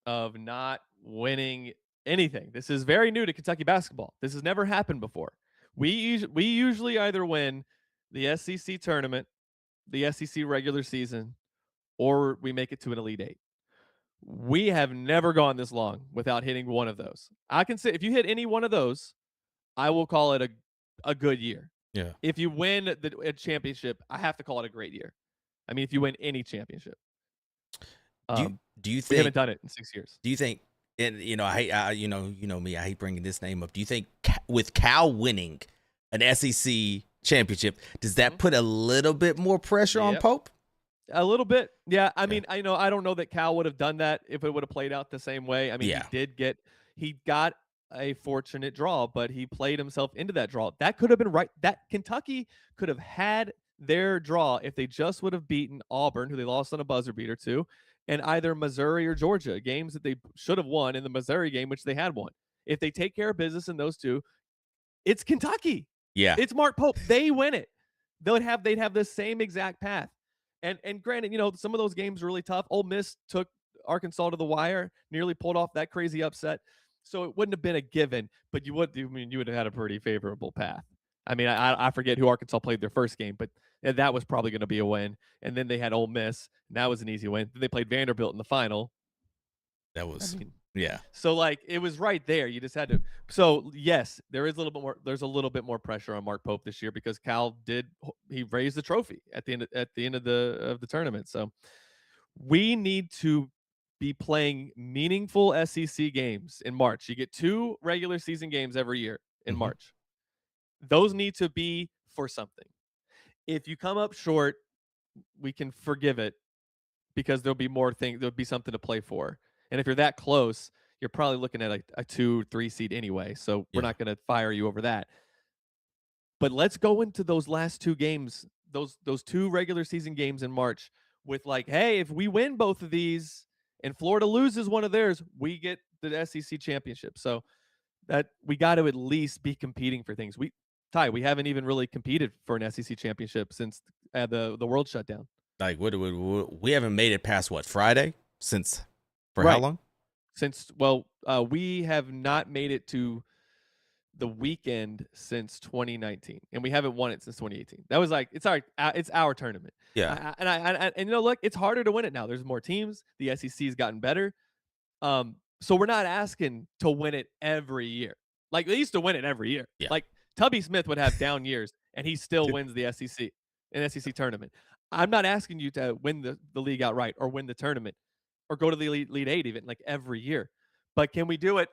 of not winning anything. This is very new to Kentucky basketball. This has never happened before. We usually either win the SEC tournament, the SEC regular season, or we make it to an Elite 8. We have never gone this long without hitting one of those. I can say if you hit any one of those, I will call it a good year. Yeah. If you win a championship, I have to call it a great year. I mean, if you win any championship. Do you think we haven't done it in 6 years? Do you think? And I hate you know me. I hate bringing this name up. Do you think with Cal winning an SEC championship, does that put a little bit more pressure on Pope? A little bit, yeah. I mean, I don't know that Cal would have done that if it would have played out the same way. I mean, he got a fortunate draw, but he played himself into that draw. That could have been right. That Kentucky could have had their draw if they just would have beaten Auburn, who they lost on a buzzer beater to, and either Missouri or Georgia, games that they should have won in the Missouri game, which they had won. If they take care of business in those two, it's Kentucky. Yeah. It's Mark Pope. They win it. They'd have the same exact path. And granted, some of those games are really tough. Ole Miss took Arkansas to the wire, nearly pulled off that crazy upset. So it wouldn't have been a given, but you would have had a pretty favorable path. I mean, I forget who Arkansas played their first game, but that was probably going to be a win. And then they had Ole Miss, and that was an easy win. Then they played Vanderbilt in the final. That was yeah. So like it was right there. You just had to. So yes, there's a little bit more pressure on Mark Pope this year because Cal he raised the trophy at the end of the tournament. So we need to be playing meaningful SEC games in March. You get 2 regular season games every year in March. Those need to be for something. If you come up short, we can forgive it because there'll be something to play for. And if you're that close, you're probably looking at a 2-3 seed anyway. So we're not going to fire you over that. But let's go into those last 2 games, those 2 regular season games in March with like, hey, if we win both of these and Florida loses one of theirs, we get the SEC championship. So that we got to at least be competing for things. We haven't even really competed for an SEC championship since the world shut down. Like, we haven't made it past what, Friday? Since for how Right. long? Since we have not made it to the weekend since 2019, and we haven't won it since 2018. That was like it's our tournament. Yeah. And look, it's harder to win it now. There's more teams. The SEC's gotten better. So we're not asking to win it every year. Like they used to win it every year. Yeah. Like Tubby Smith would have down years, and he still Dude. wins the SEC tournament. I'm not asking you to win the league outright or win the tournament or go to the Elite Eight even like every year. But can we do it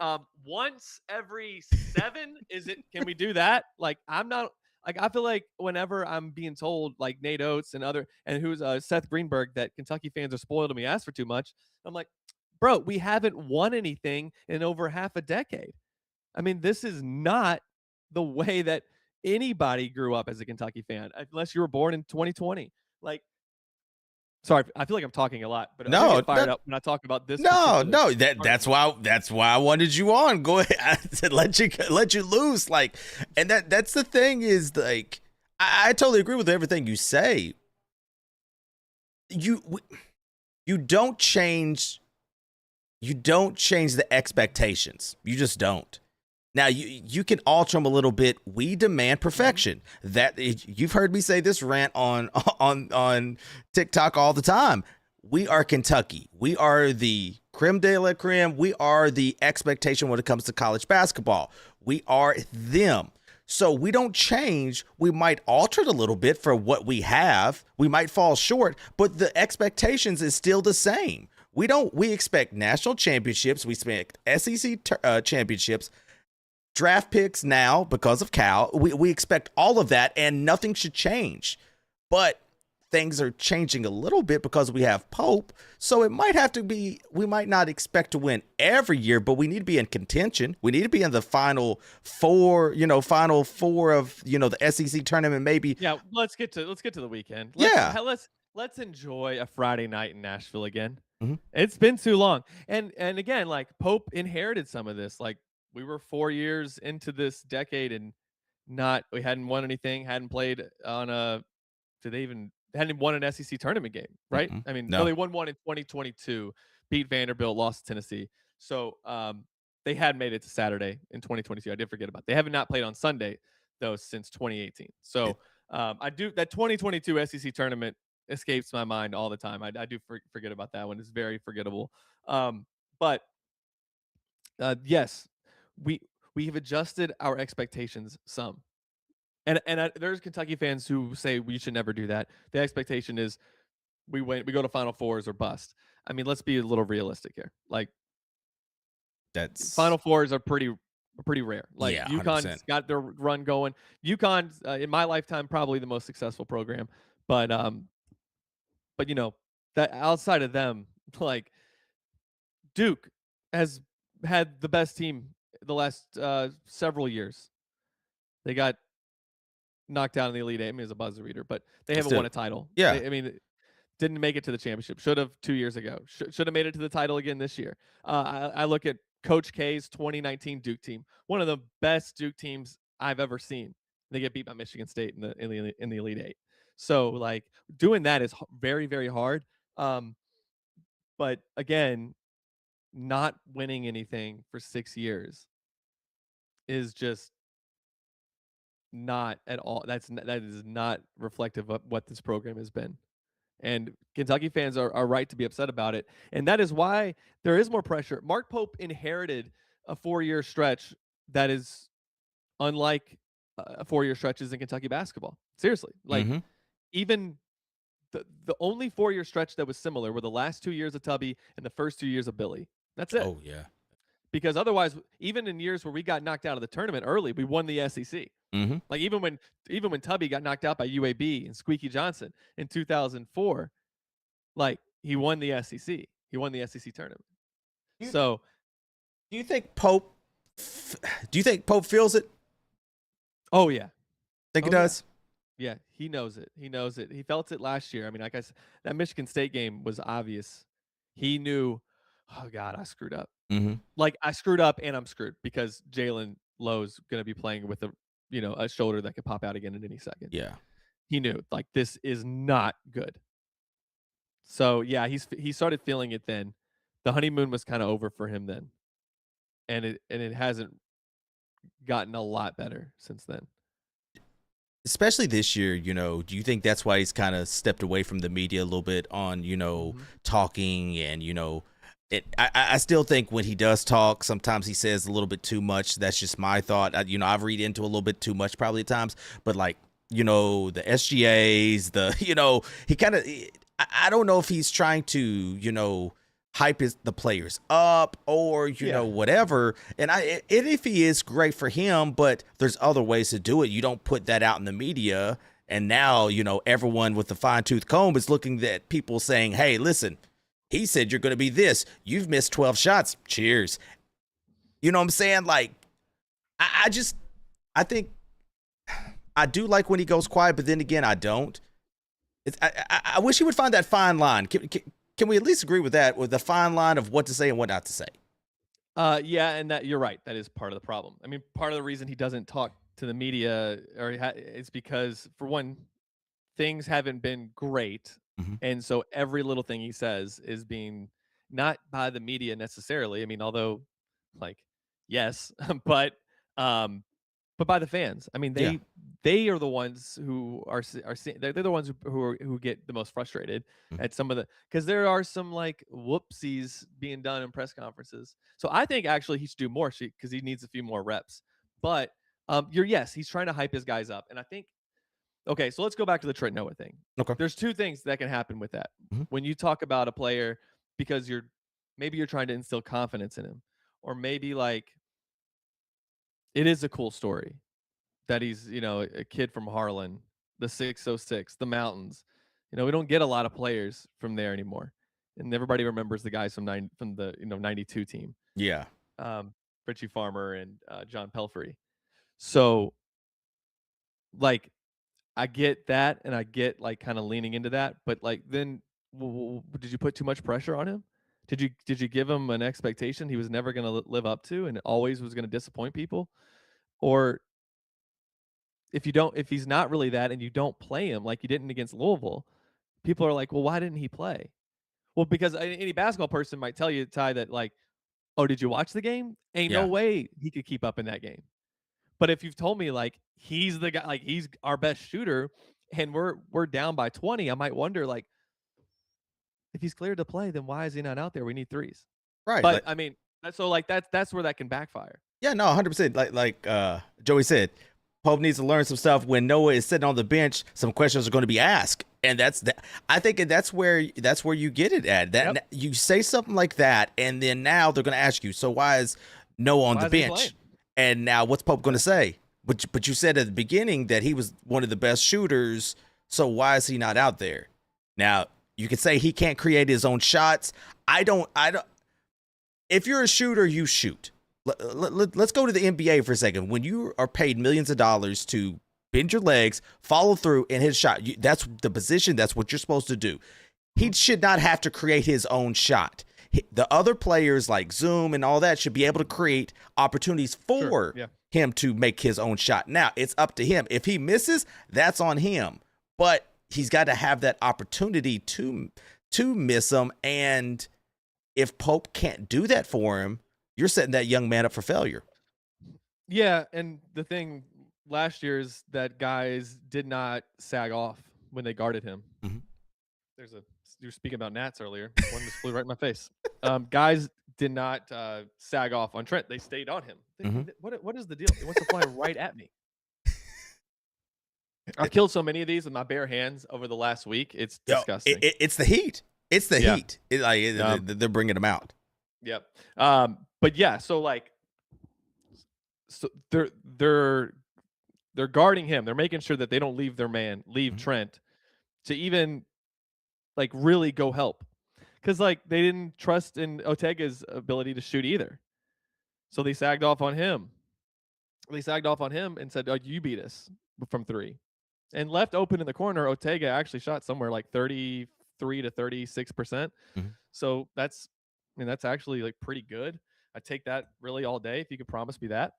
once every 7? Is it? Can we do that? Like I'm not like I feel like whenever I'm being told like Nate Oates and who's Seth Greenberg that Kentucky fans are spoiled and we ask for too much, I'm like, bro, we haven't won anything in over half a decade. I mean, this is not the way that anybody grew up as a Kentucky fan, unless you were born in 2020. Like, sorry, I feel like I'm talking a lot, but I No, get fired up when I talk about this. no, particular no. part. That's why I wanted you on. Go ahead. I said let you loose. Like, and that's the thing is like I totally agree with everything you say. You don't change the expectations. You just don't. Now you can alter them a little bit. We demand perfection. That you've heard me say this rant on TikTok all the time. We are Kentucky. We are the creme de la creme. We are the expectation when it comes to college basketball. We are them. So we don't change. We might alter it a little bit for what we have. We might fall short, but the expectations is still the same. We expect national championships. We expect SEC championships, draft picks now because of Cal. We expect all of that, and nothing should change. But things are changing a little bit because we have Pope. So it might have to be, we might not expect to win every year, but we need to be in contention. We need to be in the final four of, the SEC tournament, maybe. Yeah, let's get to the weekend. Let's enjoy a Friday night in Nashville again. Mhm. It's been too long. And again, like Pope inherited some of this. Like we were 4 years into this decade and we hadn't won anything, hadn't played on hadn't won an SEC tournament game, right? Mm-mm. I mean, No. they won one in 2022, beat Vanderbilt, lost to Tennessee. So they had made it to Saturday in 2022. I did forget about it. They have not played on Sunday though since 2018. So I do that 2022 SEC tournament escapes my mind all the time. I do forget about that one. It's very forgettable. But yes, we have adjusted our expectations some. And there's Kentucky fans who say we should never do that. The expectation is we go to Final Fours or bust. I mean, let's be a little realistic here. Like That's Final Fours are pretty rare. Like Yeah, UConn's 100%. got their run going. UConn's in my lifetime probably the most successful program, but that outside of them, like Duke has had the best team the last several years. They got knocked out in the Elite Eight. I mean, as a buzzer reader, but they haven't Still, won a title. yeah. I mean, didn't make it to the championship. Should have 2 years ago. Should have made it to the title again this year. I look at Coach K's 2019 Duke team, one of the best Duke teams I've ever seen. They get beat by Michigan State in the Elite Eight. So like doing that is very very hard. But again, not winning anything for 6 years is just not at all. That is not reflective of what this program has been. And Kentucky fans are right to be upset about it. And that is why there is more pressure. Mark Pope inherited a 4-year stretch that is unlike 4-year stretches in Kentucky basketball. Seriously. Like Mhm. even the only 4-year stretch that was similar were the last 2 years of Tubby and the first 2 years of Billy. That's it. Oh yeah. Because otherwise, even in years where we got knocked out of the tournament early, we won the SEC. Mhm. Like even when Tubby got knocked out by UAB and Squeaky Johnson in 2004, like he won the SEC. He won the SEC tournament. You- So Do you think Pope feels it? oh yeah. Think Oh, he yeah. does? Yeah, he knows it. He knows it. He felt it last year. I mean, like I said, that Michigan State game was obvious. He knew, oh God, I screwed up. Mhm. Like I screwed up and I'm screwed because Jalen Lowe's gonna be playing with a shoulder that could pop out again in any second. Yeah. He knew like this is not good. So yeah, he started feeling it then. The honeymoon was kind of over for him then, and it hasn't gotten a lot better since then. Especially this year, do you think that's why he's kind of stepped away from the media a little bit on, Hmm. talking and, I still think when he does talk, sometimes he says a little bit too much. That's just my thought. I've read into a little bit too much probably at times, but like, the SGAs, he kind of, I don't know if he's trying to, hype the players up or Yeah. whatever. And if he is, great for him, but there's other ways to do it. You don't put that out in the media, and now everyone with the fine-tooth comb is looking at people saying, hey, listen, he said you're going to be this, you've missed 12 shots, cheers. You know what I'm saying? Like, I think I do like when he goes quiet, but then again, I don't. I wish he would find that fine line. Can we at least agree with that, with the fine line of what to say and what not to say? Yeah, and that you're right. That is part of the problem. I mean, part of the reason he doesn't talk to the media is because, for one, things haven't been great, Mhm. and so every little thing he says is being not by the media necessarily. I mean, although, like, yes, but um, but by the fans. I mean, Yeah. they are the ones who they're the ones who get the most frustrated Mhm. at some of the, because there are some like whoopsies being done in press conferences. So I think actually he should do more because he needs a few more reps. But he's trying to hype his guys up, and I think, okay, so let's go back to the Trent Noah thing. Okay. There's two things that can happen with that. Mhm. When you talk about a player, because maybe you're trying to instill confidence in him, or maybe like it is a cool story that he's, a kid from Harlan, the 606, the mountains. We don't get a lot of players from there anymore. And everybody remembers the guys from the 92 team. Yeah. Richie Farmer and John Pelfrey. So like I get that, and I get like kind of leaning into that, but like then did you put too much pressure on him? Did you give him an expectation he was never going to live up to and always was going to disappoint people? Or if he's not really that and you don't play him like you didn't against Louisville, people are like, well, why didn't he play? Well, because any basketball person might tell you, Ty, that like, oh, did you watch the game? Ain't no Yeah. way he could keep up in that game. But if you've told me like he's the guy, like he's our best shooter, and we're down by 20, I might wonder like, if he's cleared to play, then why is he not out there? We need threes. Right. But Like, I mean, that's where that can backfire. yeah, no, 100%. Like Joey said, Pope needs to learn some stuff. When Noah is sitting on the bench, some questions are going to be asked, and I think that's where you get it at. That Yep. you say something like that, and then now they're going to ask you, so why is Noah on Why the isn't he playing? bench? And now what's Pope going to say? But you said at the beginning that he was one of the best shooters, so why is he not out there? Now you can say he can't create his own shots. I don't. If you're a shooter, you shoot. Let's go to the NBA for a second. When you are paid millions of dollars to bend your legs, follow through, and hit a shot, that's the position. That's what you're supposed to do. He should not have to create his own shot. The other players like Zoom and all that should be able to create opportunities for Sure, yeah. him to make his own shot. Now, it's up to him. If he misses, that's on him. But he's got to have that opportunity to miss them. And if Pope can't do that for him, you're setting that young man up for failure. Yeah, and the thing last year is that guys did not sag off when they guarded him. Mhm. You were speaking about gnats earlier. One just flew right in my face. Guys did not sag off on Trent. They stayed on him. Mhm. What is the deal? He wants to fly right at me. I've killed so many of these with my bare hands over the last week. It's disgusting. It's the heat. It's the Yeah. heat. They're bringing them out. Yep. But yeah, so like, so they're guarding him. They're making sure that they don't leave Mhm. Trent to even like really go help, because like they didn't trust in Ortega's ability to shoot either. So they sagged off on him. And said, "Oh, you beat us from 3," and left open in the corner. Ortega actually shot somewhere like 33 to 36%. Mhm. So that's actually like pretty good. I take that really all day if you could promise me that.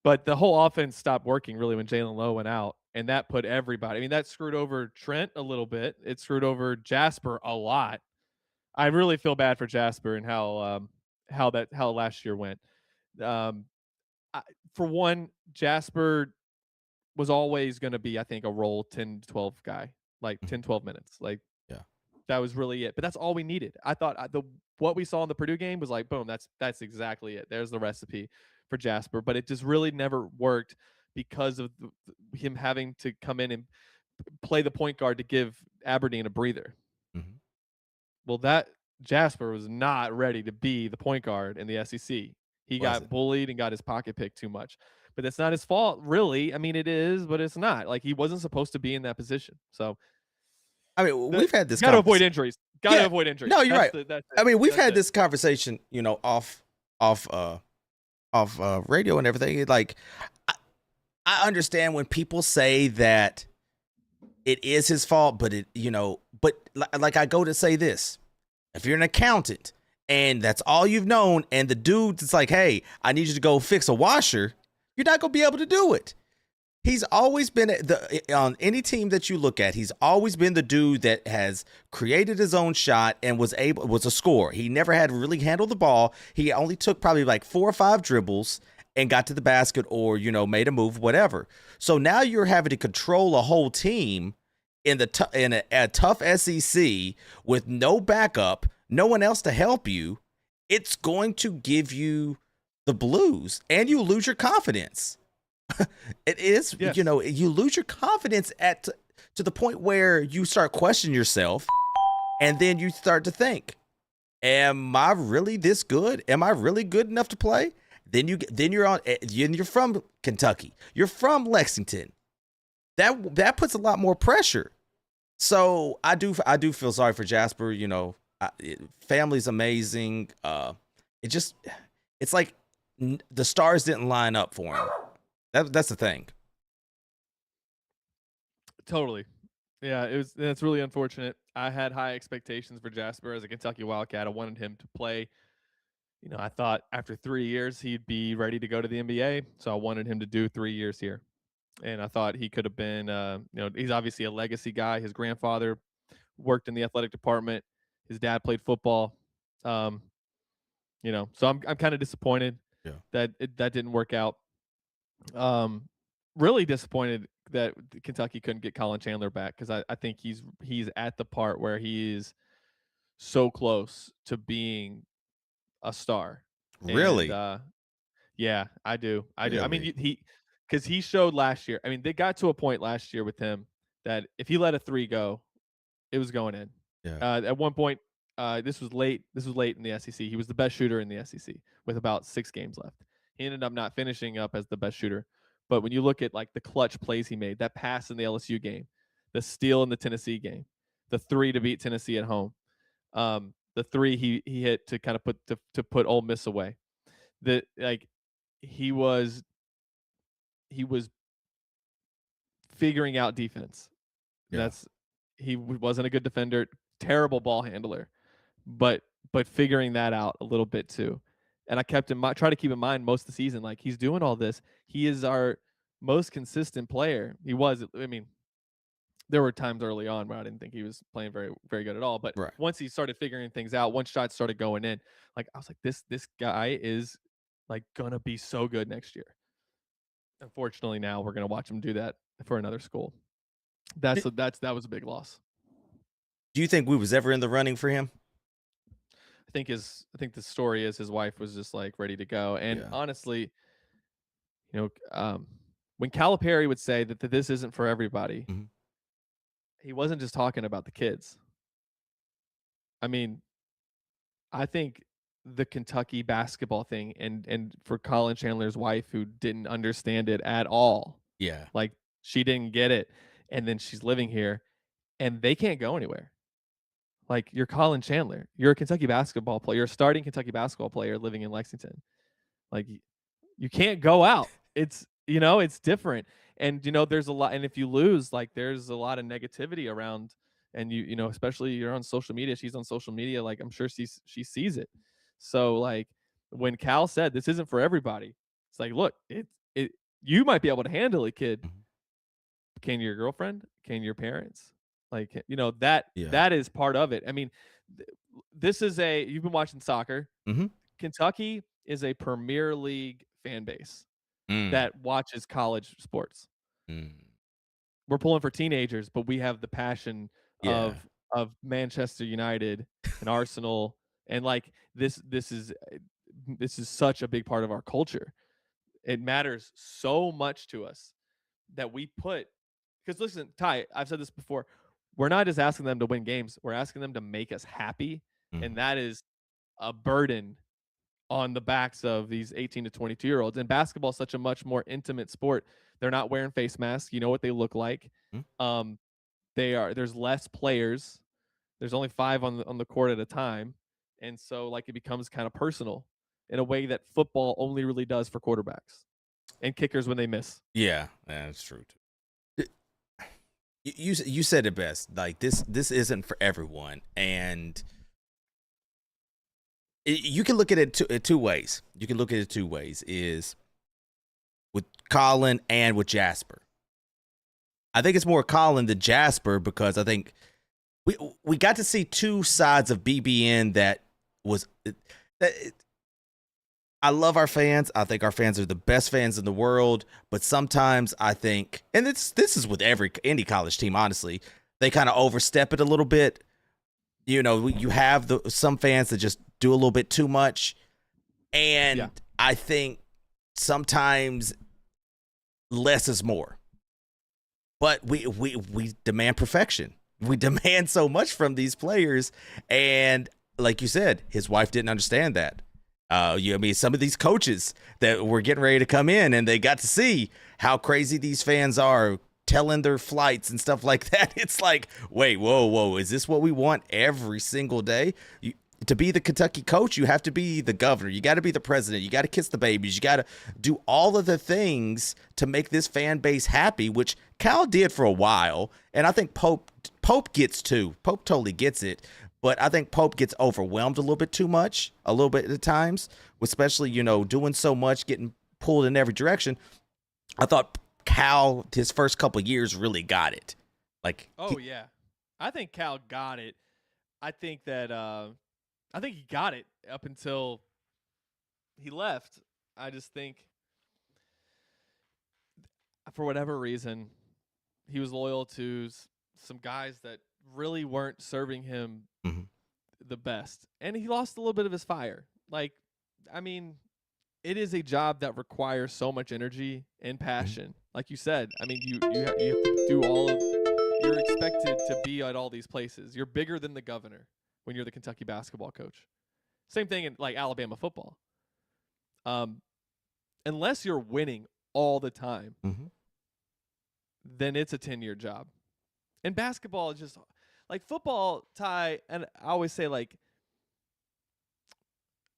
But the whole offense stopped working really when Jalen Lowe went out, and that put everybody. I mean, that screwed over Trent a little bit. It screwed over Jasper a lot. I really feel bad for Jasper and how last year went. Um, for one, Jasper was always going to be, I think, a role 10 to 12 guy, like Mhm. 10, 12 minutes. Like Yeah. that was really it. But that's all we needed. I thought the what we saw in the Purdue game was like, boom, that's exactly it. There's the recipe for Jasper. But it just really never worked because of him having to come in and play the point guard to give Aberdeen a breather. Mhm. Well, that Jasper was not ready to be the point guard in the SEC. He Was got it? bullied and got his pocket picked too much. But that's not his fault, really. I mean, it is, but it's not. Like he wasn't supposed to be in that position. So I mean, the we've had this got to avoid conversation. injuries. Got to Yeah. avoid injuries. No, you're right. That's I it. mean, we've That's had it. this conversation, off radio and everything. Like, I, I understand when people say that it is his fault, but like I go to say this: if you're an accountant and that's all you've known, and the dude's like, "Hey, I need you to go fix a washer," you're not gonna be able to do it. He's always been on any team that you look at. He's always been the dude that has created his own shot and was a scorer. He never had to really handle the ball. He only took probably like 4 or 5 dribbles and got to the basket, or made a move, whatever. So now you're having to control a whole team in a tough SEC with no backup, no one else to help you. It's going to give you the blues, and you lose your confidence. It is, Yes. you lose your confidence to the point where you start questioning yourself, and then you start to think, am I really this good? Am I really good enough to play? Then you're from Kentucky. You're from Lexington. That puts a lot more pressure. So I do feel sorry for Jasper. Family's amazing. It's like the stars didn't line up for him. That's the thing. Totally. Yeah, it's really unfortunate. I had high expectations for Jasper as a Kentucky Wildcat. I wanted him to play. I thought after 3 years he'd be ready to go to the NBA, so I wanted him to do 3 years here. And I thought he could have been he's obviously a legacy guy. His grandfather worked in the athletic department. His dad played football. So I'm kind of disappointed that that didn't work out. Really disappointed that Kentucky couldn't get Colin Chandler back, because I think he's at the part where he is so close to being a star. Really? And, yeah, I do. I mean, Really? because he showed last year. I mean, they got to a point last year with him that if he let a 3 go, it was going in. Yeah. At one point, this was late in the SEC. He was the best shooter in the SEC with about 6 games left. He ended up not finishing up as the best shooter. But when you look at like the clutch plays he made, that pass in the LSU game, the steal in the Tennessee game, the 3 to beat Tennessee at home, the 3 he hit to kind of put Ole Miss away. He was figuring out defense. Yeah. He wasn't a good defender, terrible ball handler, but figuring that out a little bit too. And I try to keep in mind most of the season, like he's doing all this. He is our most consistent player. He was. I mean, there were times early on where I didn't think he was playing very, very good at all. But Right. once he started figuring things out, once shots started going in, like I was like, this guy is like gonna be so good next year. Unfortunately, now we're gonna watch him do that for another school. That was a big loss. Do you think we was ever in the running for him? I think the story is his wife was just like ready to go. And Yeah. honestly, when Calipari would say that this isn't for everybody, Mhm. he wasn't just talking about the kids. I mean, I think the Kentucky basketball thing, and for Colin Chandler's wife, who didn't understand it at all, Yeah. like she didn't get it, and then she's living here, and they can't go anywhere. Like, you're Colin Chandler, you're a Kentucky basketball player, you're a starting Kentucky basketball player living in Lexington. Like, you can't go out. It's different. And there's a lot, and if you lose, like there's a lot of negativity around, and especially you're on social media, she's on social media, like I'm sure she sees it. So like when Cal said this isn't for everybody, it's like, look, you might be able to handle it, kid. Mhm. Can your girlfriend? Can your parents? Like, that Yeah. that is part of it. I mean, this is you've been watching soccer. Mm-hmm. Kentucky is a Premier League fan base Mm. that watches college sports. Mm. We're pulling for teenagers, but we have the passion Yeah. of Manchester United and Arsenal, and like this is such a big part of our culture. It matters so much to us that we put, because listen, Ty, I've said this before. We're not just asking them to win games. We're asking them to make us happy, Mm. and that is a burden on the backs of these 18 to 22-year-olds. And basketball is such a much more intimate sport. They're not wearing face masks. You know what they look like. Mm. There's less players. There's only 5 on the court at a time. And so like it becomes kind of personal in a way that football only really does for quarterbacks and kickers when they miss. Yeah, that's true. You said it best. Like this isn't for everyone, and you can look at it two ways. You can look at it two ways: is with Colin and with Jasper. I think it's more Colin than Jasper because I think we got to see two sides of BBN that was. I love our fans. I think our fans are the best fans in the world. But sometimes I think, and this is with any college team, honestly, they kind of overstep it a little bit. You have some fans that just do a little bit too much, and I think sometimes less is more. But we demand perfection. We demand so much from these players, and like you said, his wife didn't understand that. Some of these coaches that were getting ready to come in and they got to see how crazy these fans are telling their flights and stuff like that. It's like, wait, whoa, is this what we want every single day? To be the Kentucky coach, you have to be the governor. You got to be the president. You got to kiss the babies. You got to do all of the things to make this fan base happy, which Cal did for a while. And I think Pope gets too. Pope totally gets it. But I think Pope gets overwhelmed a little bit too much, a little bit at times, especially, doing so much, getting pulled in every direction. I thought Cal, his first couple of years, really got it. Yeah. I think Cal got it. I think that I think he got it up until he left. I just think for whatever reason, he was loyal to some guys that really weren't serving him the best. And he lost a little bit of his fire. It is a job that requires so much energy and passion. Like you said, you have to do you're expected to be at all these places. You're bigger than the governor when you're the Kentucky basketball coach. Same thing in like Alabama football. Unless you're winning all the time, then it's a 10-year job. And basketball is just like football, Ty, and I always say like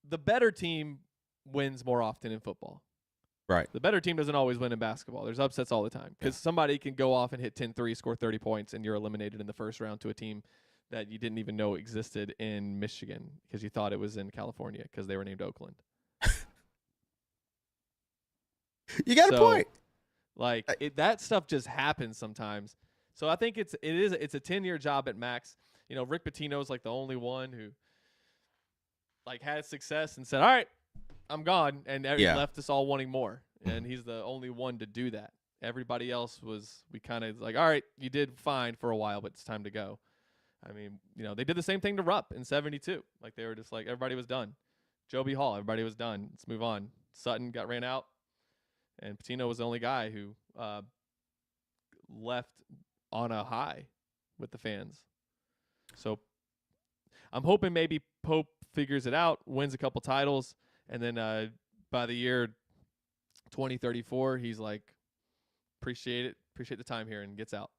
the better team wins more often in football. Right. The better team doesn't always win in basketball. There's upsets all the time because somebody can go off and hit 10 threes, score 30 points, and you're eliminated in the first round to a team that you didn't even know existed in Michigan because you thought it was in California because they were named Oakland. You got a point. That stuff just happens sometimes. So I think it's a 10-year job at max. Rick Pitino's like the only one who like had success and said, "All right, I'm gone," and he left us all wanting more. And he's the only one to do that. Everybody else we kind of like, "All right, you did fine for a while, but it's time to go." They did the same thing to Rupp in 72. Like they were just like everybody was done. Joby Hall, everybody was done. Let's move on. Sutton got ran out, and Pitino was the only guy who left on a high with the fans. So I'm hoping maybe Pope figures it out, wins a couple titles, and then by the year 2034, he's like, appreciate the time here, and gets out.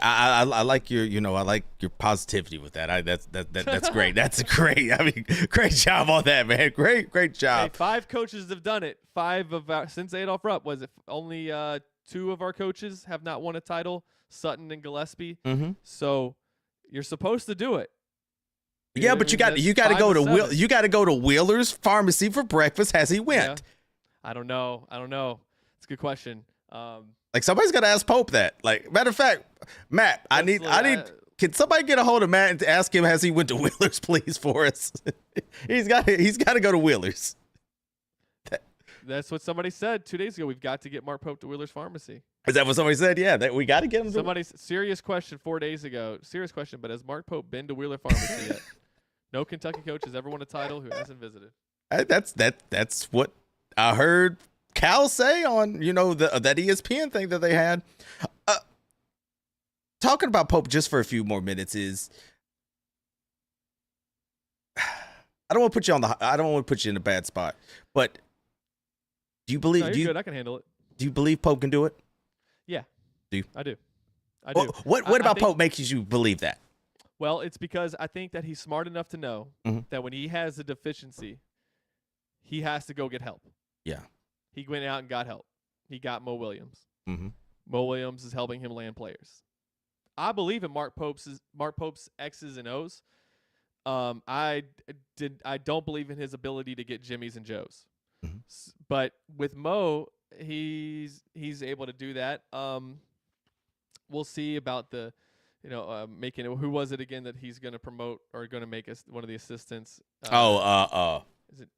I like your, I like your positivity with that. That's great. That's great. Great job on that, man. Great job. Hey, 5 coaches have done it. 5 of since Adolph Rupp, was it only 2 of our coaches have not won a title, Sutton and Gillespie. So you're supposed to do it. Yeah, but you got to go to Wheeler's Pharmacy for breakfast. Has he went? I don't know. It's a good question. Like somebody's got to ask Pope that. Like matter of fact, Matt, I need. Can somebody get a hold of Matt and ask him has he went to Wheeler's, please, for us? He's got to go to Wheeler's. That's what somebody said 2 days ago. We've got to get Mark Pope to Wheeler's Pharmacy. Is that what somebody said? Yeah, that we got to get him. Somebody's serious question 4 days ago. Serious question, but has Mark Pope been to Wheeler Pharmacy yet? No Kentucky coach has ever won a title who hasn't visited. That's what I heard Cal say on that ESPN thing that they had. Talking about Pope just for a few more minutes is. I don't want to put you I don't want to put you in a bad spot, but do you believe? No, you're good. I can handle it. Do you believe Pope can do it? Yeah. Do you? I do. What about Pope makes you believe that? Well, it's because I think that he's smart enough to know that when he has a deficiency, he has to go get help. Yeah. He went out and got help. He got Mo Williams. Mm-hmm. Mo Williams is helping him land players. I believe in Mark Pope's X's and O's. I don't believe in his ability to get Jimmys and Joes. Mm-hmm. But with Mo, he's able to do that. We'll see about the, making it. Who was it again that he's going to promote or going to make us one of the assistants? Is it?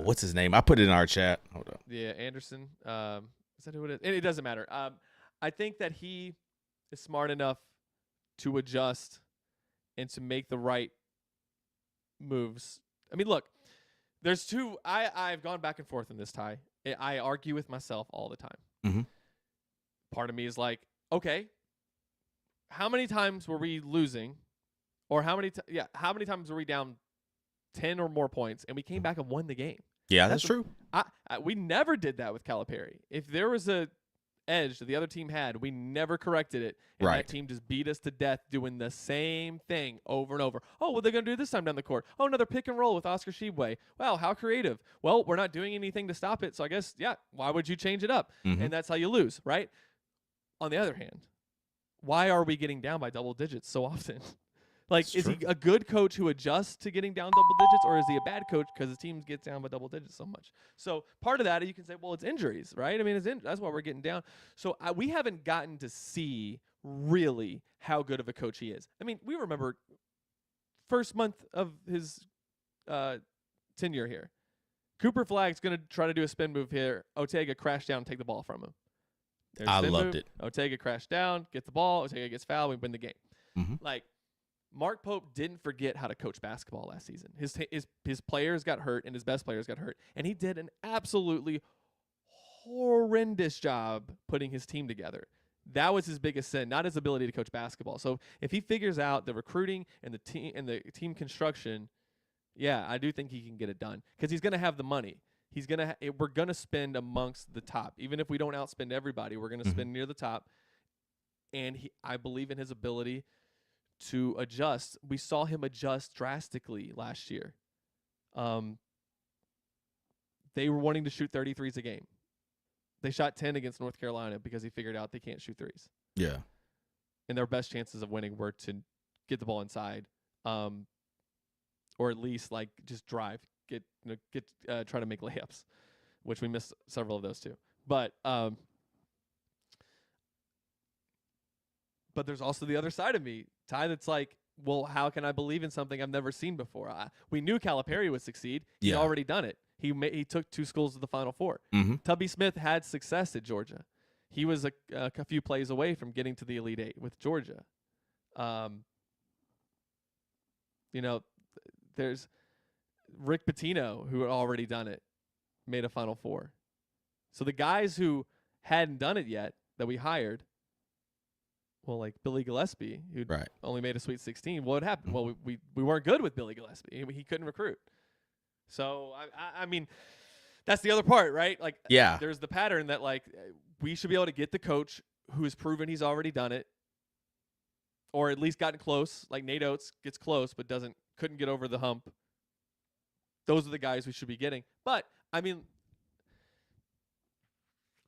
What's his name? I put it in our chat. Hold on. Yeah, Anderson. Is that who it is? It doesn't matter. I think that he is smart enough to adjust and to make the right moves. I mean, look, there's two. I've gone back and forth in this, Ty. I argue with myself all the time. Mm-hmm. Part of me is like, okay, how many times were we losing, or how many times were we down 10 or more points, and we came back and won the game? Yeah, that's true. We never did that with Calipari. If there was a edge that the other team had, we never corrected it, and that team just beat us to death doing the same thing over and over. Oh, what are they going to do this time down the court? Oh, another pick and roll with Oscar Shibwe. Wow, how creative. Well, we're not doing anything to stop it, so I guess, why would you change it up? Mm-hmm. And that's how you lose, right? On the other hand, why are we getting down by double digits so often? Like, is he a good coach who adjusts to getting down double digits, or is he a bad coach because his team gets down by double digits so much? So part of that, you can say, well, it's injuries, right? I mean, that's why we're getting down. So we haven't gotten to see really how good of a coach he is. I mean, we remember first month of his tenure here. Cooper Flagg's going to try to do a spin move here. Otega crashed down and take the ball from him. I loved it. Otega crashed down, get the ball. Otega gets fouled. We win the game. Mm-hmm. Like, Mark Pope didn't forget how to coach basketball last season. His players got hurt, and his best players got hurt, and he did an absolutely horrendous job putting his team together. That was his biggest sin, not his ability to coach basketball. So if he figures out the recruiting and the team construction, I do think he can get it done because he's going to have the money. We're going to spend amongst the top. Even if we don't outspend everybody, we're going to spend near the top. And I believe in his ability to adjust. We saw him adjust drastically last year. They were wanting to shoot 33s a game. They shot 10 against North Carolina because he figured out they can't shoot threes. Yeah. And their best chances of winning were to get the ball inside, or at least like just drive, try to make layups, which we missed several of those too. But there's also the other side of me, Ty, that's like, well, how can I believe in something I've never seen before? We knew Calipari would succeed. He'd already done it. He took two schools to the Final Four. Mm-hmm. Tubby Smith had success at Georgia. He was a few plays away from getting to the Elite Eight with Georgia. There's Rick Pitino, who had already done it, made a Final Four. So the guys who hadn't done it yet that we hired, well, like Billy Gillespie, who only made a Sweet 16, what happened? Mm-hmm. Well, we weren't good with Billy Gillespie. He couldn't recruit. So, I mean, that's the other part, right? Like, there's the pattern that, like, we should be able to get the coach who has proven he's already done it, or at least gotten close. Like Nate Oates gets close but couldn't get over the hump. Those are the guys we should be getting. But, I mean,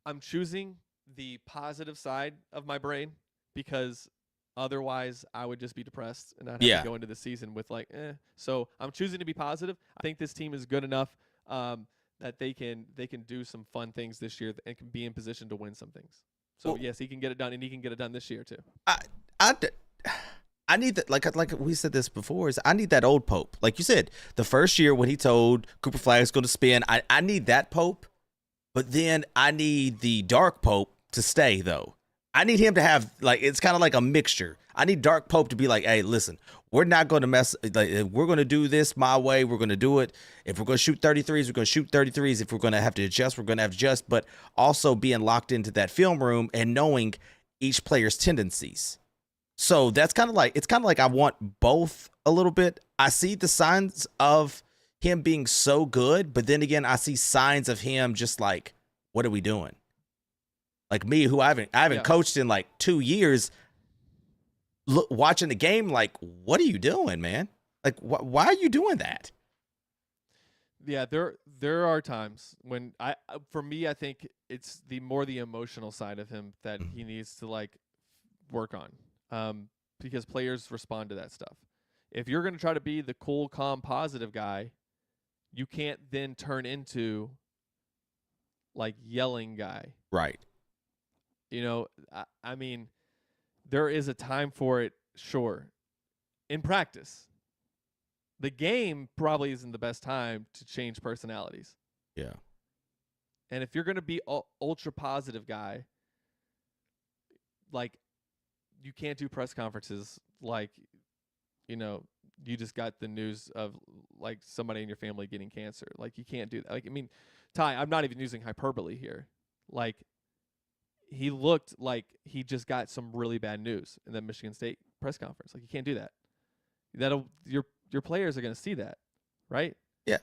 I'm choosing the positive side of my brain because otherwise I would just be depressed and not have to go into the season with like, So I'm choosing to be positive. I think this team is good enough that they can do some fun things this year and can be in position to win some things. So Well, yes, he can get it done, and he can get it done this year too. I, I need that, like we said this before, is I need that old Pope. Like you said, the first year when he told Cooper Flag's going to spin, I need that Pope, but then I need the dark Pope to stay, though. I need him to have, like, it's kind of like a mixture. I need dark Pope to be like, hey, listen, we're not going to mess, like, if we're going to do this my way, we're going to do it. If we're going to shoot 33s, we're going to shoot 33s. If we're going to have to adjust, we're going to have to adjust, but also being locked into that film room and knowing each player's tendencies. So that's kind of like, it's kind of like I want both a little bit. I see the signs of him being so good, but then again, I see signs of him just like, what are we doing? Like me, who I haven't coached in like 2 years, watching the game, like, what are you doing, man? Like, why are you doing that? Yeah, there are times when for me, I think it's the emotional side of him that he needs to like work on, because players respond to that stuff. If you're going to try to be the cool, calm, positive guy, you can't then turn into like yelling guy. Right. You know, I mean, there is a time for it, sure. In practice, the game probably isn't the best time to change personalities. Yeah. And if you're going to be ultra positive guy, like, you can't do press conferences like, you know, you just got the news of like somebody in your family getting cancer. Like, you can't do that. Like, I mean, Ty, I'm not even using hyperbole here. Like, he looked like he just got some really bad news in that Michigan State press conference. Like, you can't do that. Your players are going to see that, right? Yeah.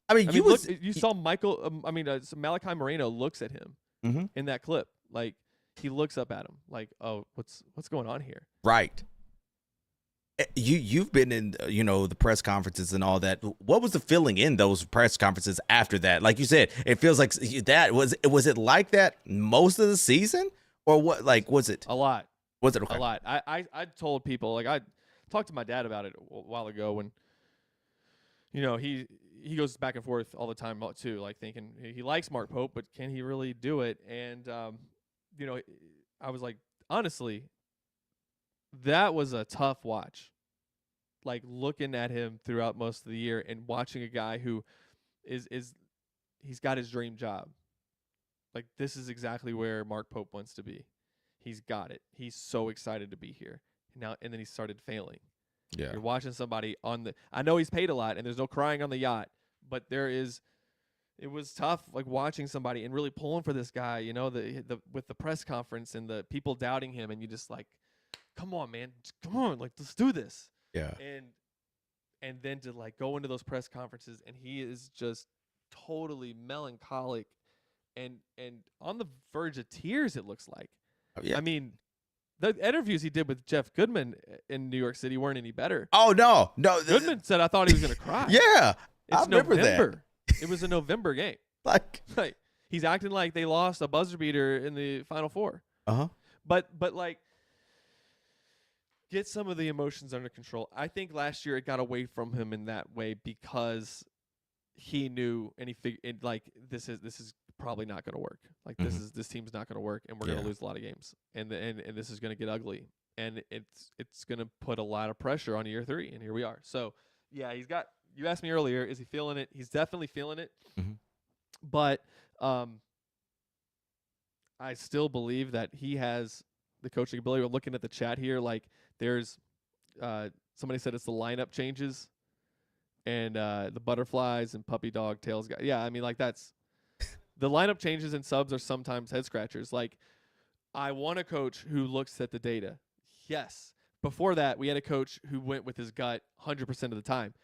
I mean, you saw Malachi Moreno looks at him in that clip. Like, he looks up at him like, oh, what's going on here? Right. You've been in, you know, the press conferences and all that. What was the feeling in those press conferences after that? Like you said, it feels like that was it like that most of the season, or what? Like, was it a lot? Was it okay? A lot? I told people, like, I talked to my dad about it a while ago when, you know, he goes back and forth all the time too, like thinking he likes Mark Pope, but can he really do it? And you know, I was like, honestly, that was a tough watch. Like, looking at him throughout most of the year and watching a guy who he's got his dream job. Like, this is exactly where Mark Pope wants to be. He's got it. He's so excited to be here. And then he started failing. Yeah. You're watching somebody I know he's paid a lot and there's no crying on the yacht, but it was tough, like, watching somebody and really pulling for this guy, you know, with the press conference and the people doubting him, and you just like, come on, man, come on, like, let's do this. Yeah. And then to like go into those press conferences and he is just totally melancholic and on the verge of tears, it looks like. Yeah. I mean, the interviews he did with Jeff Goodman in New York City weren't any better. Oh, no. Goodman said, I thought he was going to cry. Yeah. It's I remember November. that. It was a November game. Like, he's acting like they lost a buzzer beater in the Final Four. But like, get some of the emotions under control. I think last year it got away from him in that way because he knew and he figured, like, this is probably not going to work. Like, this team's not going to work, and we're going to lose a lot of games, and this is going to get ugly, and it's going to put a lot of pressure on year 3, and here we are. So yeah, he's got. You asked me earlier, is he feeling it? He's definitely feeling it, but I still believe that he has the coaching ability. We're looking at the chat here, like, there's somebody said it's the lineup changes and the butterflies and puppy dog tails guy. Yeah, I mean, like, that's the lineup changes and subs are sometimes head scratchers. Like, I want a coach who looks at the data. Yes. Before that, we had a coach who went with his gut 100% of the time.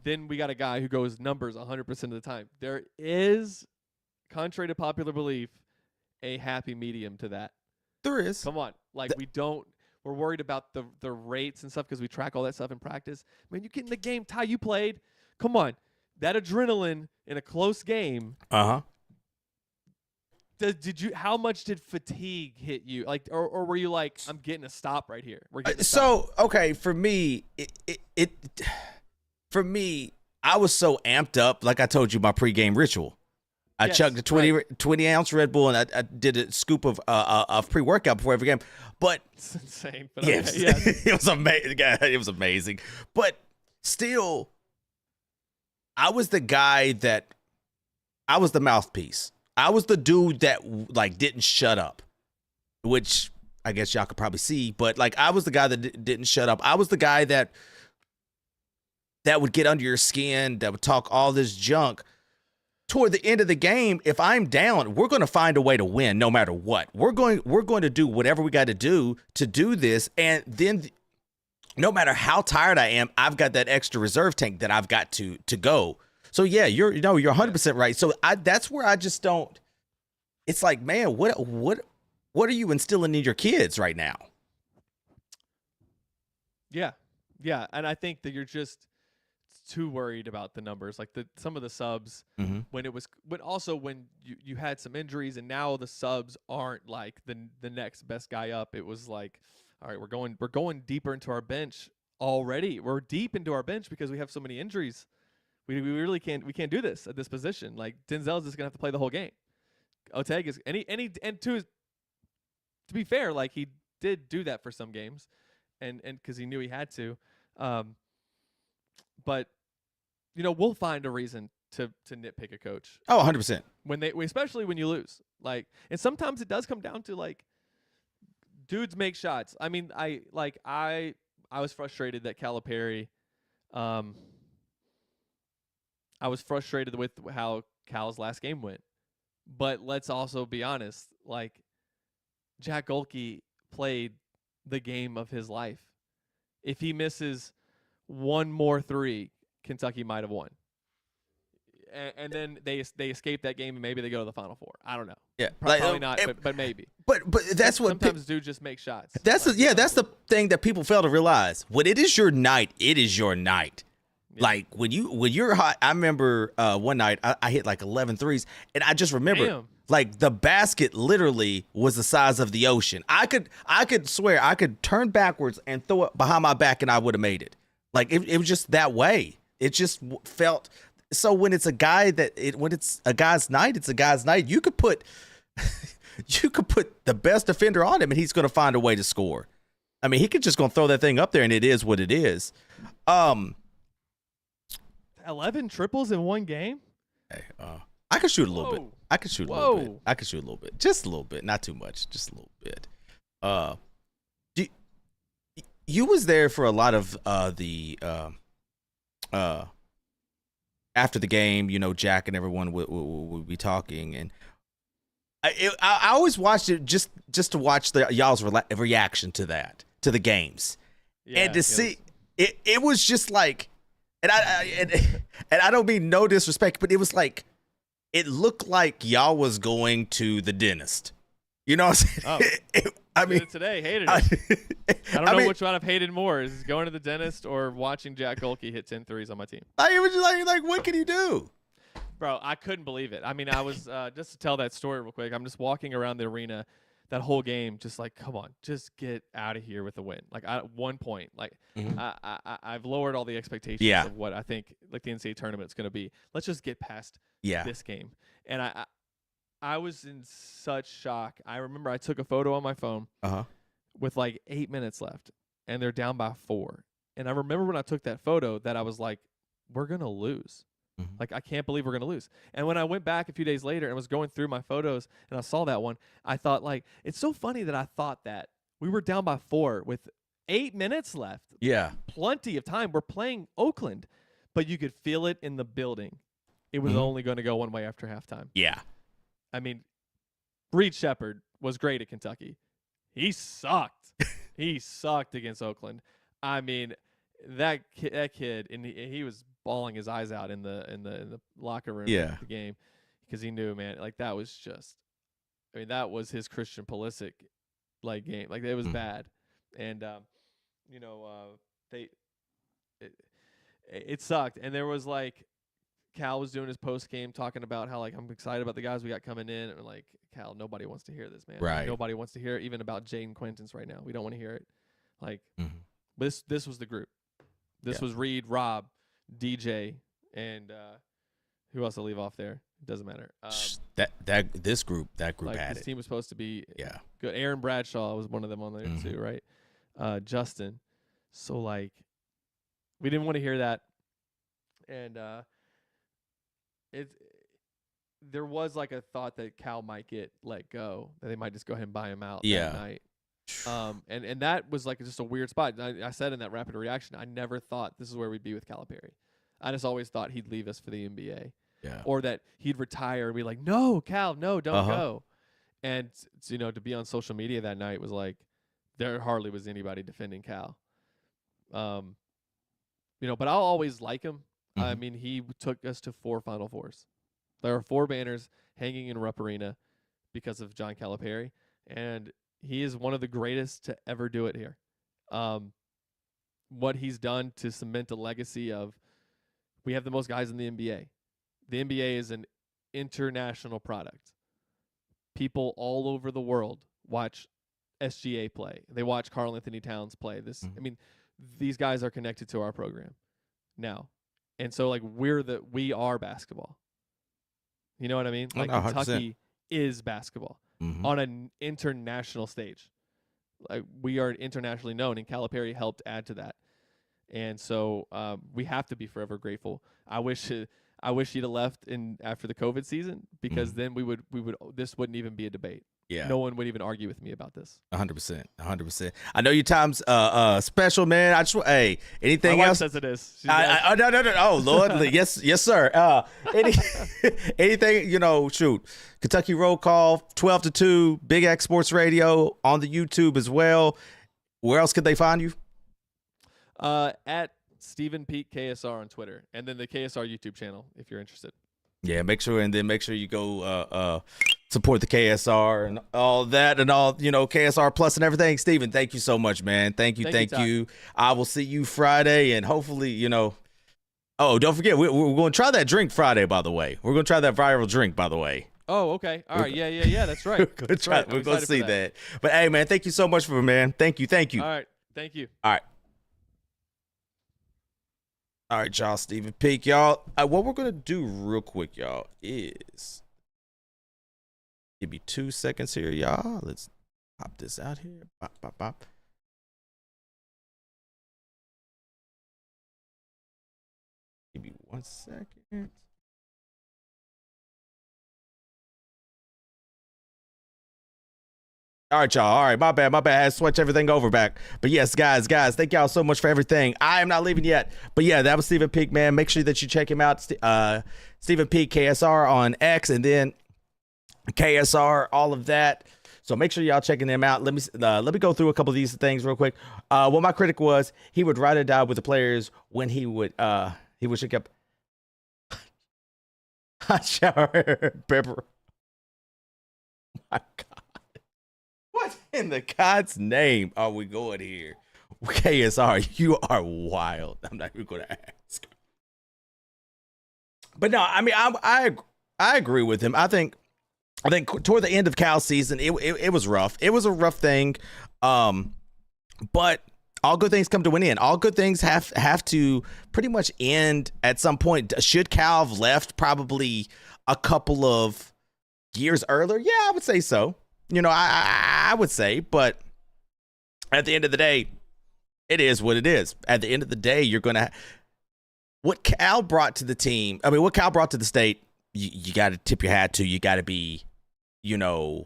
Then we got a guy who goes numbers 100% of the time. There is, contrary to popular belief, a happy medium to that. there is. Come on. Like, we're worried about the rates and stuff because we track all that stuff in practice. Man, you get in the game, Ty, you played. Come on. That adrenaline in a close game. How much did fatigue hit you? Like, or were you like, I'm getting a stop right here? We're getting a stop. Okay, for me, I was so amped up, like I told you, my pregame ritual. I Yes, chugged a 20 ounce Red Bull, and I did a scoop of pre-workout before every game. But It's insane. But yeah, okay, yes. it was amazing. It was amazing. But still, I was the guy that I was the mouthpiece. I was the dude that like didn't shut up, which I guess y'all could probably see. But like, I was the guy that didn't shut up. I was the guy that would get under your skin, that would talk all this junk. Toward the end of the game, if I'm down, we're going to find a way to win no matter what. We're going to do whatever we got to do this. And then no matter how tired I am, I've got that extra reserve tank that I've got to go. So yeah, you're 100% right. So that's where I just don't, it's like, man, what are you instilling in your kids right now? Yeah. Yeah. And I think that you're just too worried about the numbers, like some of the subs when you had some injuries, and now the subs aren't like the next best guy up. It was like, all right, we're going deeper into our bench already. We're deep into our bench because we have so many injuries. We really can't do this at this position. Like Denzel's just gonna have to play the whole game. Oteg is and to be fair, like he did do that for some games, and because he knew he had to, but. We'll find a reason to nitpick a coach. Oh, 100%. Especially when you lose. Like, and sometimes it does come down to like dudes make shots. I mean, I was frustrated that Calipari, I was frustrated with how Cal's last game went. But let's also be honest, like Jack Golke played the game of his life. If he misses one more three, Kentucky might have won, and then they escape that game, and maybe they go to the Final Four. I don't know. Yeah, probably not, but maybe. But that's what sometimes dudes just make shots. That's that's the thing that people fail to realize. When it is your night, it is your night. Yeah. Like when you're hot. I remember one night I hit like 11 threes, and I just remember like the basket literally was the size of the ocean. I could swear I could turn backwards and throw it behind my back, and I would have made it. Like it was just that way. It just felt so. When it's a guy when it's a guy's night, it's a guy's night. You could put the best defender on him, and he's going to find a way to score. I mean, he could just going to throw that thing up there, and it is what it is. 11 triples in one game. Hey, I could shoot a little bit. I could shoot a little bit. I could shoot a little bit, just a little bit, not too much, just a little bit. You was there for a lot of the. After the game, Jack and everyone would be talking, and I always watched it just to watch y'all's reaction to the games, and to see it was just like, and I don't mean no disrespect, but it was like it looked like y'all was going to the dentist. You know what I'm saying? Oh. I mean, today hated it. I don't know which one I've hated more: is going to the dentist or watching Jack Golke hit 10 threes on my team. It was just like what can you do, bro? I couldn't believe it. I mean, I was just to tell that story real quick. I'm just walking around the arena that whole game, just like, come on, just get out of here with the win. Like at one point, like I've lowered all the expectations of what I think like the NCAA tournament is going to be. Let's just get past this game. And I was in such shock. I remember I took a photo on my phone with like 8 minutes left, and they're down by 4. And I remember when I took that photo that I was like, we're going to lose. Like, I can't believe we're going to lose. And when I went back a few days later and was going through my photos and I saw that one, I thought, like, it's so funny that I thought that we were down by 4 with 8 minutes left. Yeah. Plenty of time. We're playing Oakland, but you could feel it in the building. It was only going to go one way after halftime. Yeah. I mean, Reed Shepherd was great at Kentucky. He sucked. He sucked against Oakland. I mean, that kid, and he was bawling his eyes out in the locker room after the game because he knew, man, like that was just. I mean, that was his Christian Pulisic like game. Like it was bad, and it sucked. And there was like. Cal was doing his post game talking about how like I'm excited about the guys we got coming in, and like Cal, nobody wants to hear this, man. Right. Like, nobody wants to hear it, even about Jaden Quintance right now. We don't want to hear it. Like this was the group. This was Reed, Rob, DJ, and who else to leave off there? It doesn't matter. That group Like had this it. team was supposed to be Yeah. good. Aaron Bradshaw was one of them on there Mhm. too, right? Justin. So like, we didn't want to hear that, and it there was like a thought that Cal might get let go, that they might just go ahead and buy him out Yeah. that night. And that was like just a weird spot. I said in that rapid reaction, I never thought this is where we'd be with Calipari. I just always thought he'd leave us for the NBA, Yeah. or that he'd retire and be like, no, Cal, no, don't Uh-huh. go. And to be on social media that night was like, there hardly was anybody defending Cal. But I'll always like him. I Mhm. mean, he took us to 4 Final Fours. There are 4 banners hanging in Rupp Arena because of John Calipari, and he is one of the greatest to ever do it here. What he's done to cement a legacy of, we have the most guys in the NBA. The NBA is an international product. People all over the world watch SGA play. They watch Karl Anthony Towns play. I mean, these guys are connected to our program now. And so like we are basketball. You know what I mean? Oh, Like no, 100%. Kentucky is basketball Mhm. on an international stage. Like we are internationally known, and Calipari helped add to that. And so we have to be forever grateful. I wish he'd have left after the COVID season, because then we would this wouldn't even be a debate. Yeah. No one would even argue with me about this. 100%. I know your time's special, man. I just anything My wife else? says it is. She's No. Oh Lord, yes, sir. Anything, shoot. Kentucky Roll Call, 12-2, Big X Sports Radio on the YouTube as well. Where else could they find you? At Stephen Peake KSR on Twitter, and then the KSR YouTube channel if you're interested. Yeah, make sure you go support the KSR and all that, and all KSR Plus and everything. Steven, thank you so much, man. Thank you. I will see you Friday, and hopefully, oh, don't forget, we're going to try that drink Friday, by the way. We're going to try that viral drink, by the way. Oh, okay. All right. Yeah. That's right. We're going to see that. But hey, man, thank you so much man. Thank you. All right. Thank you. All right, y'all. Stephen Peake, y'all. What we're gonna do real quick, y'all, is give me 2 seconds here, y'all. Let's pop this out here. Pop. Give me 1 second. All right, y'all. All right, my bad. I had to switch everything over back. But yes, guys, thank y'all so much for everything. I am not leaving yet. But yeah, that was Stephen Peake, man. Make sure that you check him out. Stephen Peake, KSR on X, and then KSR, all of that. So make sure y'all checking them out. Let me go through a couple of these things real quick. What my critic was, he would ride or die with the players when he would shake up hot shower pepper. My God. What in the God's name are we going here? KSR, you are wild. I'm not even going to ask. But no, I mean, I agree with him. I think toward the end of Cal's season, it was rough. It was a rough thing. But all good things come to an end. All good things have to pretty much end at some point. Should Cal have left probably a couple of years earlier? Yeah, I would say so. I would say, but at the end of the day, it is what it is. At the end of the day, you're going to what Cal brought to the team. I mean, what Cal brought to the state, you got to tip your hat to. You got to be, you got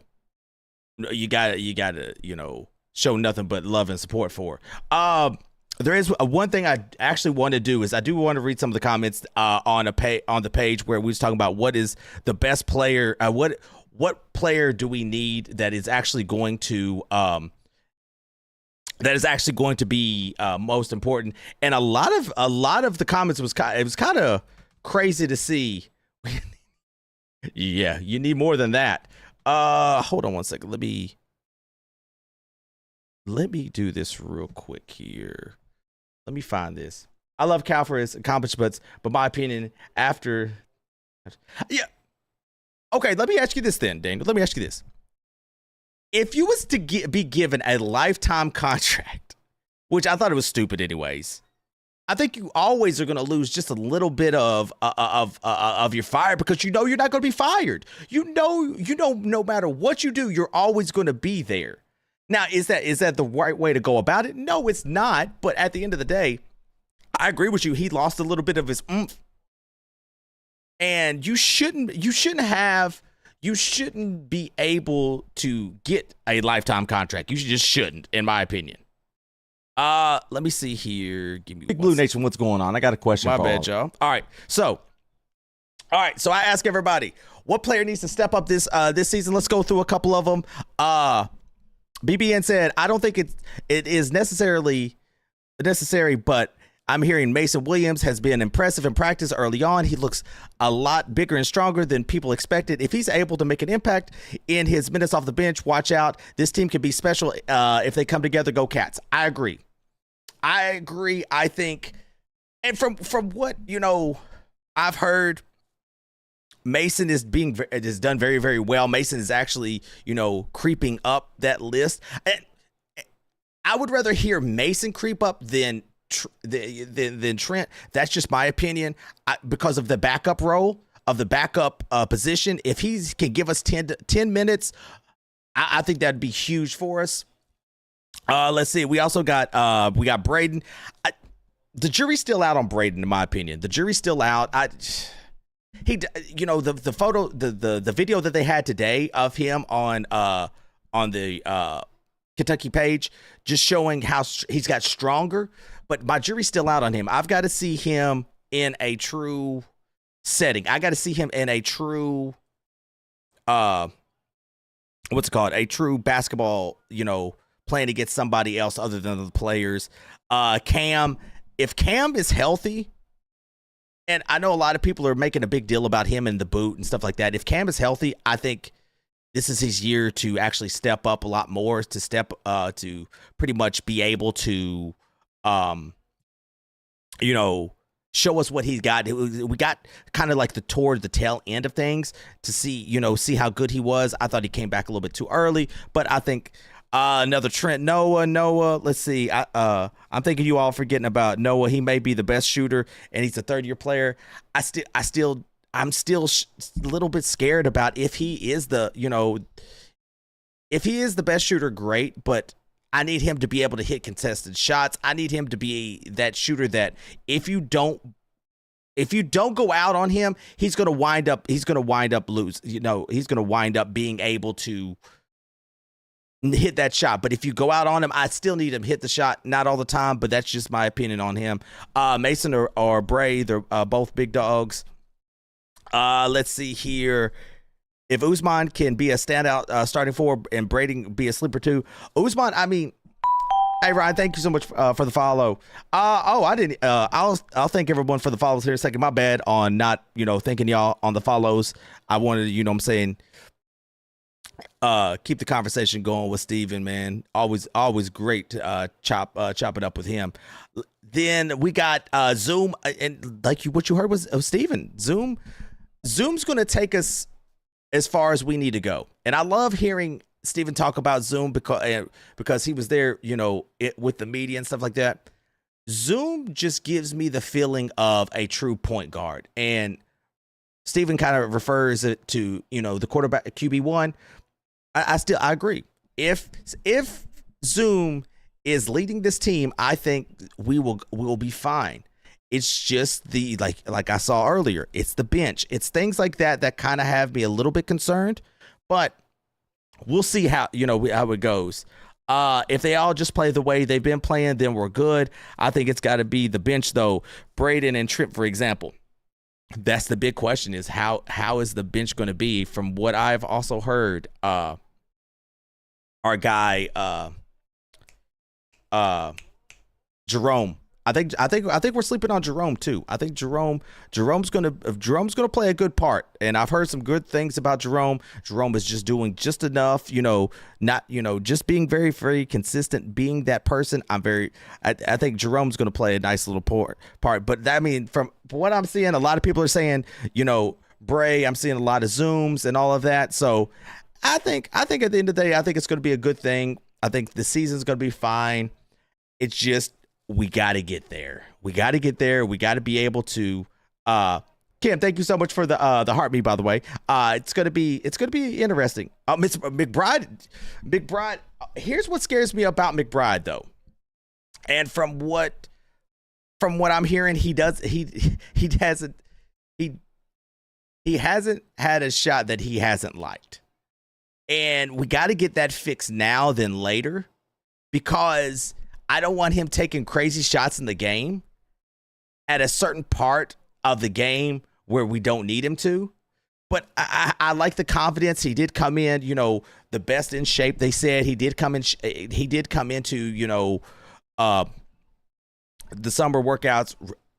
to, show nothing but love and support for. There is one thing I actually want to do is I do want to read some of the comments on the page where we was talking about what is the best player, what player do we need that is actually going to be most important. And a lot of the comments was kind of crazy to see. Yeah, you need more than that. Hold on 1 second. Let me do this real quick here. Let me find this. I love Cal for his accomplishments, but my opinion after, yeah. Okay, let me ask you this then, Daniel. Let me ask you this. If you was to be given a lifetime contract, which I thought it was stupid anyways, I think you always are going to lose just a little bit of your fire because you know you're not going to be fired. You know, no matter what you do, you're always going to be there. Now, is that the right way to go about it? No, it's not. But at the end of the day, I agree with you. He lost a little bit of his oomph, and you shouldn't be able to get a lifetime contract. You just shouldn't, in my opinion. Let me see here. Give me Big Blue Nation, what's going on? I got a question. My bad, y'all. All right, so I ask everybody, what player needs to step up this season? Let's go through a couple of them. BBN said, I don't think it is necessary, but I'm hearing Mason Williams has been impressive in practice early on. He looks a lot bigger and stronger than people expected. If he's able to make an impact in his minutes off the bench, watch out. This team can be special if they come together. Go Cats. I agree. I think, and from what I've heard, Mason is done very, very well. Mason is actually creeping up that list. And I would rather hear Mason creep up than Trent. That's just my opinion, because of the backup role of the backup position. If he can give us 10 minutes, I think that'd be huge for us. Let's see. We also got Braden. The jury's still out on Braden, in my opinion. The jury's still out. The photo, the video that they had today of him on the Kentucky page, just showing how he's got stronger. But my jury's still out on him. I've got to see him in a true setting. I got to see him in a true, a true basketball, playing against somebody else other than the players. Cam, if Cam is healthy, and I know a lot of people are making a big deal about him and the boot and stuff like that. If Cam is healthy, I think this is his year to actually step up a lot more, to pretty much be able to, show us what he's got. We got kind of like toward the tail end of things to see how good he was. I thought he came back a little bit too early, but I think another Trent, Noah. Let's see. I'm thinking you all forgetting about Noah. He may be the best shooter, and he's a third-year player. I'm still a little bit scared about if he is the best shooter. Great, but I need him to be able to hit contested shots. I need him to be that shooter that if you don't go out on him, he's going to wind up lose. He's going to wind up being able to hit that shot. But if you go out on him, I still need him to hit the shot. Not all the time, but that's just my opinion on him. Mason or Bray, they're both big dogs. Let's see here. If Usman can be a standout starting forward and Brady be a sleeper too. Usman, I mean, hey Ryan, thank you so much for the follow. I didn't. I'll thank everyone for the follows here in a second. My bad on not thanking y'all on the follows. I wanted to keep the conversation going with Steven, man. Always great to chop it up with him. Then we got Zoom, and what you heard was Steven. Zoom's going to take us as far as we need to go. And I love hearing Steven talk about Zoom because he was there, with the media and stuff like that. Zoom just gives me the feeling of a true point guard. And Steven kind of refers it to, the quarterback QB1. I agree. If Zoom is leading this team, I think we will be fine. It's just the like I saw earlier. It's the bench. It's things like that kind of have me a little bit concerned. But we'll see how it goes. If they all just play the way they've been playing, then we're good. I think it's got to be the bench though. Braden and Trent, for example. That's the big question: is how is the bench going to be? From what I've also heard, our guy Jerome. I think we're sleeping on Jerome too. I think Jerome's gonna play a good part, and I've heard some good things about Jerome. Jerome is just doing just enough, not just being very, very consistent, being that person. I think Jerome's gonna play a nice little part. But from what I'm seeing, a lot of people are saying, Bray. I'm seeing a lot of Zooms and all of that. So I think at the end of the day, I think it's gonna be a good thing. I think the season's gonna be fine. It's just we got to get there. We got to get there. We got to be able to. Kim, thank you so much for the heart me, by the way. It's gonna be interesting. Miss McBride. Here's what scares me about McBride, though, and from what I'm hearing, he hasn't had a shot that he hasn't liked, and we got to get that fixed now than later, because I don't want him taking crazy shots in the game at a certain part of the game where we don't need him to. But I like the confidence. He did come in, the best in shape. They said he did come into, the summer workouts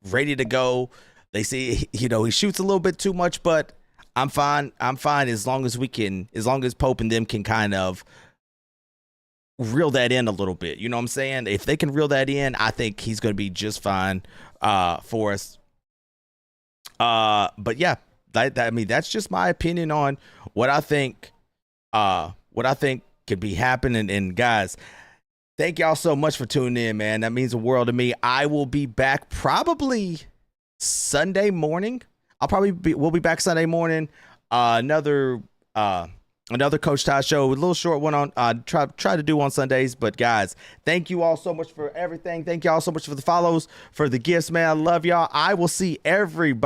ready to go. They see, he shoots a little bit too much, but I'm fine. As long as Pope and them can kind of reel that in a little bit. You know what I'm saying? If they can reel that in, I think he's going to be just fine for us. But yeah, that's just my opinion on what I think could be happening. And guys, thank y'all so much for tuning in, man. That means the world to me. I will be back probably Sunday morning. We'll be back Sunday morning. Another Coach Ty show, a little short one on try to do on Sundays. But guys, thank you all so much for everything. Thank y'all so much for the follows, for the gifts, man. I love y'all. I will see everybody